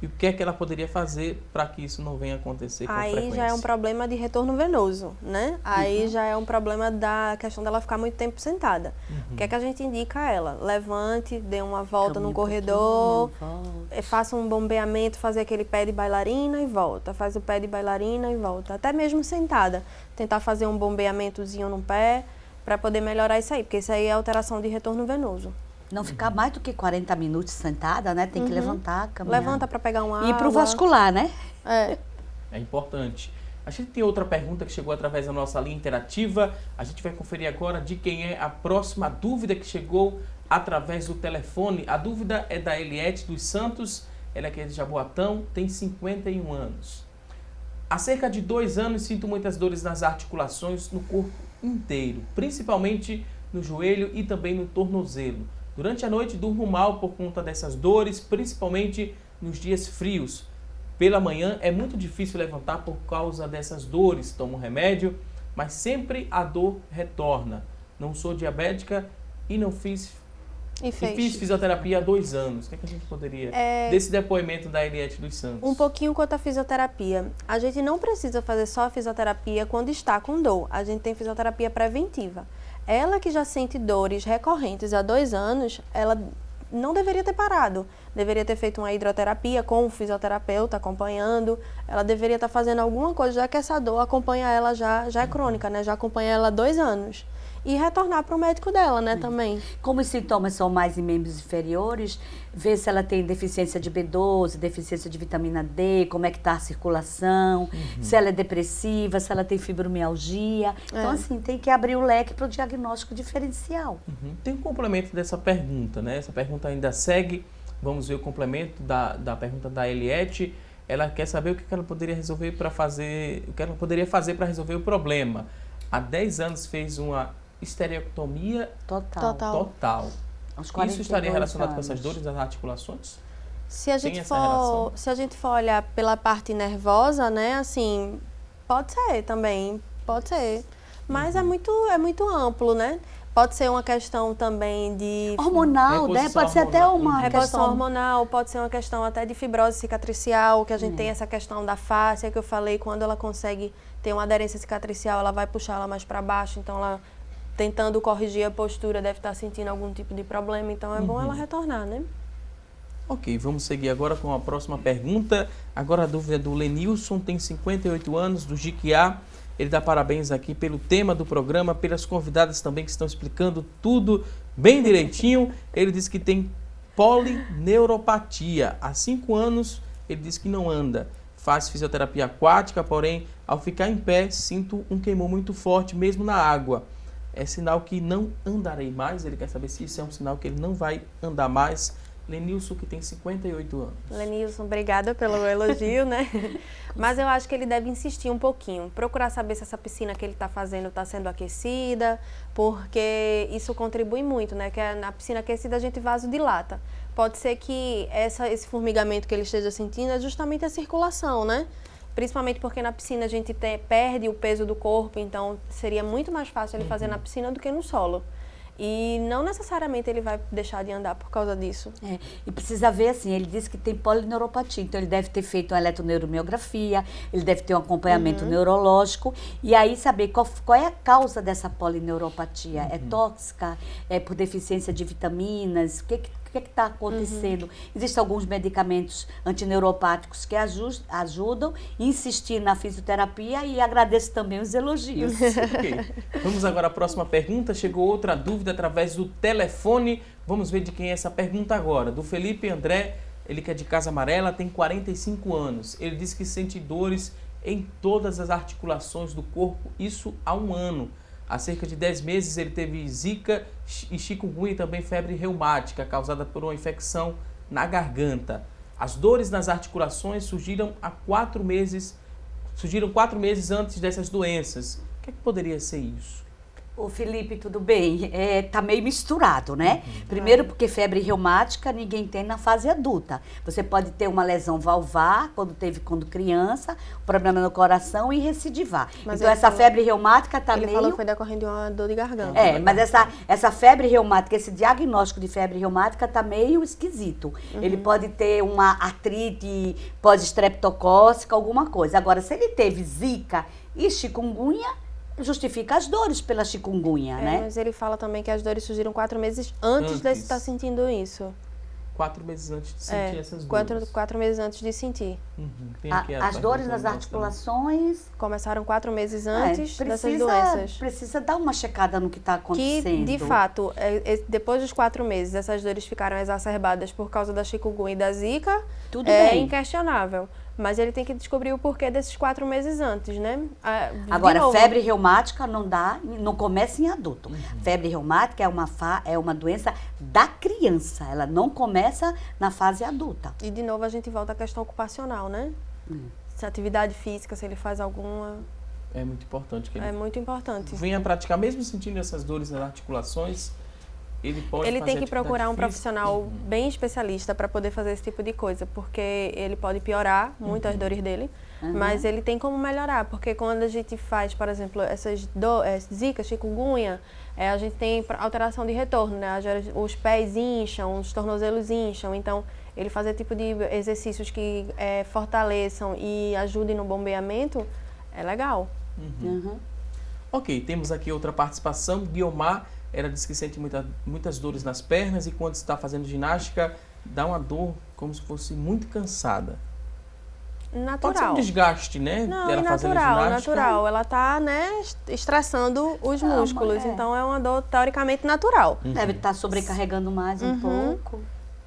E o que é que ela poderia fazer para que isso não venha acontecer com frequência? Aí já é um problema de retorno venoso, né? Aí já é um problema da questão dela ficar muito tempo sentada. O que é que a gente indica a ela? Levante, dê uma volta no corredor, faça um bombeamento, fazer aquele pé de bailarina e volta. Faz o pé de bailarina e volta. Até mesmo sentada. Tentar fazer um bombeamentozinho no pé para poder melhorar isso aí, porque isso aí é alteração de retorno venoso. Não ficar mais do que 40 minutos sentada, né? Tem que levantar, caminhar. Levanta para pegar uma água. E para o vascular, né? É importante. A gente tem outra pergunta que chegou através da nossa linha interativa. A gente vai conferir agora de quem é a próxima dúvida que chegou através do telefone. A dúvida é da Eliette dos Santos. Ela é aqui de Jaboatão, tem 51 anos. Há cerca de 2 anos sinto muitas dores nas articulações no corpo inteiro, principalmente no joelho e também no tornozelo. Durante a noite durmo mal por conta dessas dores, principalmente nos dias frios. Pela manhã é muito difícil levantar por causa dessas dores. Tomo remédio, mas sempre a dor retorna. Não sou diabética e não fiz fisioterapia há 2 anos. O que é que a gente poderia... Desse depoimento da Eliette dos Santos. Um pouquinho quanto à fisioterapia. A gente não precisa fazer só a fisioterapia quando está com dor. A gente tem fisioterapia preventiva. Ela que já sente dores recorrentes há 2 anos, ela não deveria ter parado. Deveria ter feito uma hidroterapia com um fisioterapeuta acompanhando. Ela deveria estar fazendo alguma coisa, já que essa dor acompanha ela já é crônica, né? Já acompanha ela há 2 anos. E retornar para o médico dela, né, também. Como os sintomas são mais em membros inferiores, ver se ela tem deficiência de B12, deficiência de vitamina D, como é que está a circulação, se ela é depressiva, se ela tem fibromialgia. Então, assim, tem que abrir o leque para o diagnóstico diferencial. Tem um complemento dessa pergunta, né? Essa pergunta ainda segue. Vamos ver o complemento da pergunta da Eliette. Ela quer saber o que ela poderia resolver para fazer, o que ela poderia fazer para resolver o problema. Há 10 anos fez uma esterectomia total. Isso estaria relacionado com essas dores das articulações? Se a gente for olhar pela parte nervosa, né, assim, pode ser também, pode ser. Mas é muito amplo, né? Pode ser uma questão também de... hormonal, né? Pode ser até uma reposição hormonal, pode ser uma questão até de fibrose cicatricial, que a gente tem essa questão da fáscia, que eu falei, quando ela consegue ter uma aderência cicatricial, ela vai puxar ela mais para baixo, então ela, tentando corrigir a postura, deve estar sentindo algum tipo de problema, então é bom ela retornar, né? Ok, vamos seguir agora com a próxima pergunta. Agora a dúvida é do Lenilson, tem 58 anos, do Jiquiá. Ele dá parabéns aqui pelo tema do programa, pelas convidadas também que estão explicando tudo bem direitinho. Ele diz que tem polineuropatia. Há 5 anos ele diz que não anda. Faz fisioterapia aquática, porém, ao ficar em pé, sinto um queimor muito forte, mesmo na água. É sinal que não andarei mais. Ele quer saber se isso é um sinal que ele não vai andar mais. Lenilson, que tem 58 anos. Lenilson, obrigada pelo elogio, né? Mas eu acho que ele deve insistir um pouquinho, procurar saber se essa piscina que ele está fazendo está sendo aquecida, porque isso contribui muito, né? Que na piscina aquecida a gente vasodilata. Pode ser que esse formigamento que ele esteja sentindo é justamente a circulação, né? Principalmente porque na piscina a gente perde o peso do corpo, então seria muito mais fácil ele fazer na piscina do que no solo. E não necessariamente ele vai deixar de andar por causa disso. E precisa ver, assim, ele disse que tem polineuropatia, então ele deve ter feito uma eletroneuromiografia, ele deve ter um acompanhamento neurológico, e aí saber qual é a causa dessa polineuropatia. É tóxica? É por deficiência de vitaminas? O que está acontecendo? Existem alguns medicamentos antineuropáticos que ajudam, insistir na fisioterapia, e agradeço também os elogios. Okay. Vamos agora à próxima pergunta. Chegou outra dúvida através do telefone. Vamos ver de quem é essa pergunta agora. Do Felipe André, ele que é de Casa Amarela, tem 45 anos. Ele diz que sente dores em todas as articulações do corpo, isso há 1 ano. Há cerca de 10 meses ele teve zika e chikungunya e também febre reumática, causada por uma infecção na garganta. As dores nas articulações surgiram 4 meses antes dessas doenças. O que é que poderia ser isso? Ô Felipe, tudo bem? Tá meio misturado, né? Primeiro porque febre reumática ninguém tem na fase adulta. Você pode ter uma lesão valvar, quando criança, problema no coração e recidivar. Mas então essa febre reumática tá Ele meio... falou que foi decorrendo de uma dor de garganta. Mas essa febre reumática, esse diagnóstico de febre reumática tá meio esquisito. Ele pode ter uma artrite pós-estreptocócica, alguma coisa. Agora, se ele teve zika e chikungunya, justifica as dores pela chikungunya, né? Mas ele fala também que as dores surgiram 4 meses antes de estar sentindo isso. 4 meses antes de sentir essas dores. 4 meses antes de sentir. Tem aqui As dores nas articulações... Começaram 4 meses antes dessas doenças. Precisa dar uma checada no que está acontecendo. Que, de fato, depois dos 4 meses, essas dores ficaram exacerbadas por causa da chikungunya e da zika. Tudo bem. Inquestionável. Mas ele tem que descobrir o porquê desses 4 meses antes, né? Agora, febre reumática não começa em adulto. Febre reumática é uma doença da criança, ela não começa na fase adulta. E, de novo, a gente volta à questão ocupacional, né? Se atividade física, se ele faz alguma... É muito importante que ele muito importante. venha praticar, mesmo sentindo essas dores nas articulações, ele tem que procurar um física. profissional bem especialista para poder fazer esse tipo de coisa, porque ele pode piorar muito as dores dele, mas ele tem como melhorar, porque quando a gente faz, por exemplo, essas zika, chikungunya, a gente tem alteração de retorno, né? Os pés incham, os tornozelos incham, então ele fazer tipo de exercícios que fortaleçam e ajudem no bombeamento é legal. Ok, temos aqui outra participação. Guiomar, ela diz que sente muitas dores nas pernas e quando está fazendo ginástica dá uma dor como se fosse muito cansada. Natural. Pode ser um desgaste, né? Não, dela fazendo ginástica. natural. Ela tá, né, estressando os músculos. Então é uma dor teoricamente natural. Deve estar sobrecarregando mais um pouco.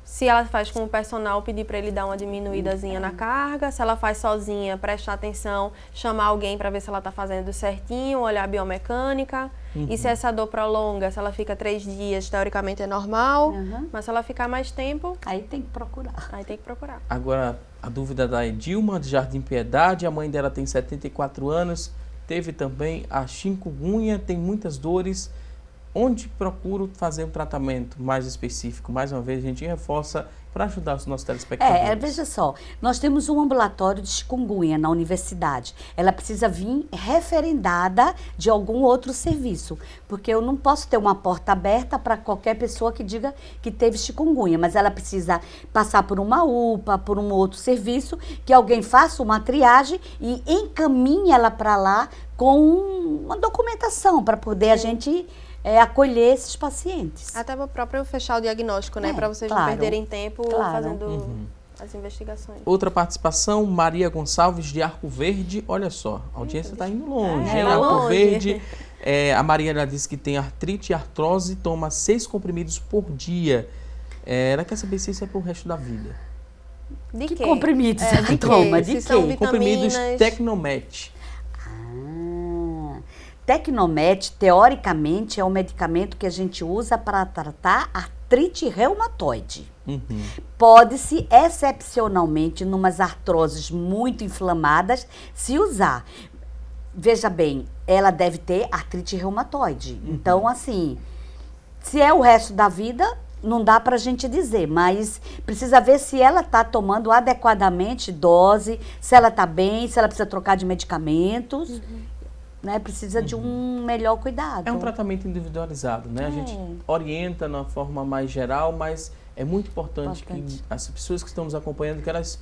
Se ela faz com o personal, pedir para ele dar uma diminuídazinha na carga. Se ela faz sozinha, prestar atenção, chamar alguém para ver se ela está fazendo certinho, olhar a biomecânica. E se essa dor prolonga, se ela fica 3 dias, teoricamente é normal. Mas se ela ficar mais tempo... Aí tem que procurar. Agora, a dúvida da Edilma, de Jardim Piedade. A mãe dela tem 74 anos, teve também a chikungunya, tem muitas dores. Onde procuro fazer um tratamento mais específico? Mais uma vez, a gente reforça para ajudar os nossos telespectadores. Veja só, nós temos um ambulatório de chikungunya na universidade. Ela precisa vir referendada de algum outro serviço, porque eu não posso ter uma porta aberta para qualquer pessoa que diga que teve chikungunya, mas ela precisa passar por uma UPA, por um outro serviço, que alguém faça uma triagem e encaminhe ela para lá com uma documentação para poder a gente... acolher esses pacientes. Até para o próprio fechar o diagnóstico, né? Para vocês não perderem tempo fazendo as investigações. Outra participação, Maria Gonçalves, de Arco Verde. Olha só, a audiência está indo longe, hein? Arco Verde. A Maria, ela disse que tem artrite e artrose, toma 6 comprimidos por dia. Ela quer saber se isso é para o resto da vida. De que quê? comprimidos ela toma? De quê? Comprimidos Tecnomet. Tecnomet, teoricamente, é um medicamento que a gente usa para tratar artrite reumatoide. Pode-se, excepcionalmente, numas artroses muito inflamadas, se usar. Veja bem, ela deve ter artrite reumatoide. Então, assim, se é o resto da vida, não dá para a gente dizer, mas precisa ver se ela está tomando adequadamente dose, se ela está bem, se ela precisa trocar de medicamentos. Né, precisa de um melhor cuidado. É um tratamento individualizado, né? A gente orienta de uma forma mais geral, mas é muito importante que as pessoas que estão nos acompanhando, que elas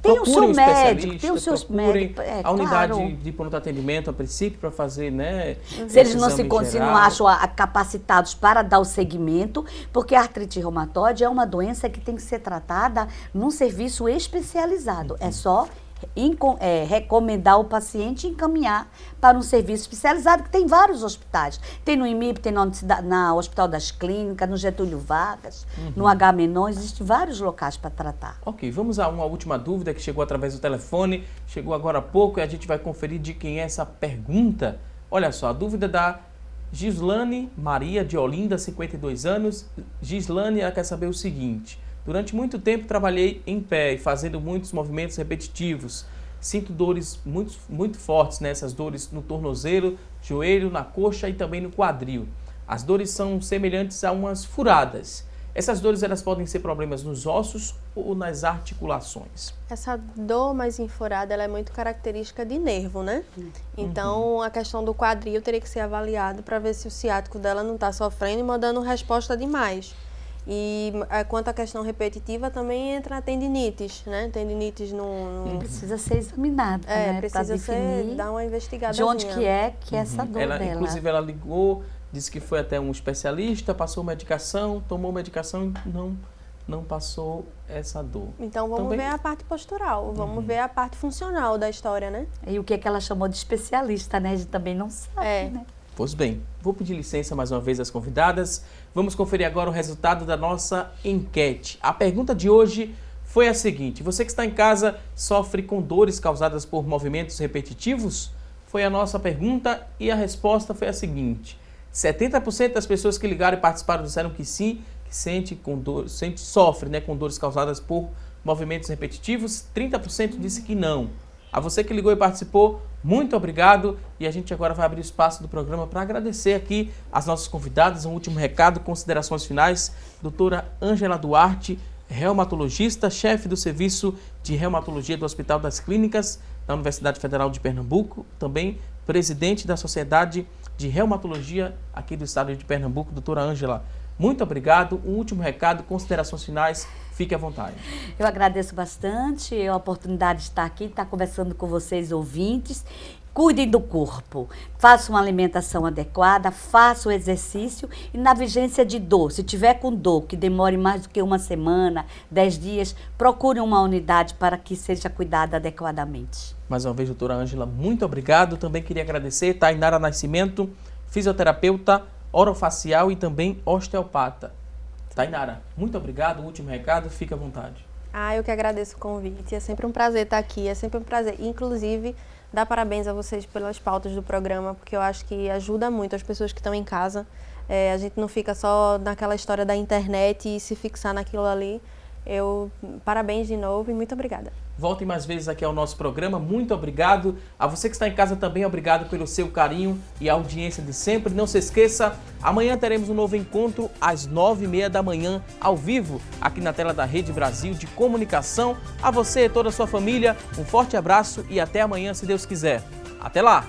procurem um especialista, tem os seus procurem médicos, a unidade de pronto atendimento, a princípio, para fazer, né? Se eles não acham capacitados para dar o segmento, porque a artrite reumatoide é uma doença que tem que ser tratada num serviço especializado. É só recomendar o paciente e encaminhar para um serviço especializado, que tem vários hospitais. Tem no IMIP, tem na Hospital das Clínicas, no Getúlio Vargas, no H-Menon, existem vários locais para tratar. Ok, vamos a uma última dúvida que chegou através do telefone, chegou agora há pouco e a gente vai conferir de quem é essa pergunta. Olha só, a dúvida da Gislane Maria de Olinda, 52 anos. Gislane, ela quer saber o seguinte: durante muito tempo trabalhei em pé e fazendo muitos movimentos repetitivos. sinto dores muito fortes, né? Essas dores no tornozelo, joelho, na coxa e também no quadril. As dores são semelhantes a umas furadas. Essas dores elas podem ser problemas nos ossos ou nas articulações. Essa dor mais enforada, ela é muito característica de nervo, né? Então, a questão do quadril teria que ser avaliado para ver se o ciático dela não está sofrendo e mandando resposta demais. E quanto à questão repetitiva, também entra a tendinites, né? Tendinites no... Precisa ser examinado, né? Precisa dar uma investigada. De onde que é essa dor dela. Inclusive, ela ligou, disse que foi até um especialista, passou medicação, tomou medicação e não passou essa dor. Então, vamos ver a parte postural, vamos ver a parte funcional da história, né? E o que ela chamou de especialista, né? A gente também não sabe, né? Pois bem, vou pedir licença mais uma vez às convidadas. Vamos conferir agora o resultado da nossa enquete. A pergunta de hoje foi a seguinte: você que está em casa sofre com dores causadas por movimentos repetitivos? Foi a nossa pergunta e a resposta foi a seguinte: 70% das pessoas que ligaram e participaram disseram que sim, que sofre, né, com dores causadas por movimentos repetitivos. 30% disse que não. A você que ligou e participou, muito obrigado. E a gente agora vai abrir o espaço do programa para agradecer aqui as nossas convidadas. Um último recado, considerações finais. Doutora Ângela Duarte, reumatologista, chefe do Serviço de Reumatologia do Hospital das Clínicas da Universidade Federal de Pernambuco, também presidente da Sociedade de Reumatologia aqui do estado de Pernambuco. Doutora Ângela, muito obrigado. Um último recado, considerações finais, fique à vontade. Eu agradeço bastante a oportunidade de estar aqui, estar conversando com vocês, ouvintes. Cuidem do corpo, façam uma alimentação adequada, façam o exercício e na vigência de dor, se tiver com dor que demore mais do que uma semana, 10 dias, procure uma unidade para que seja cuidada adequadamente. Mais uma vez, doutora Ângela, muito obrigado. Também queria agradecer Tainara Nascimento, fisioterapeuta, orofacial e também osteopata. Tainara, muito obrigado. O último recado, fique à vontade. Eu que agradeço o convite. É sempre um prazer estar aqui, é sempre um prazer. Inclusive, dar parabéns a vocês pelas pautas do programa, porque eu acho que ajuda muito as pessoas que estão em casa. A gente não fica só naquela história da internet e se fixar naquilo ali. Parabéns de novo e muito obrigada. Voltem mais vezes aqui ao nosso programa. Muito obrigado. A você que está em casa também, obrigado pelo seu carinho e a audiência de sempre. Não se esqueça, amanhã teremos um novo encontro às 9h30 da manhã, ao vivo, aqui na tela da Rede Brasil de Comunicação. A você e toda a sua família, um forte abraço e até amanhã, se Deus quiser. Até lá!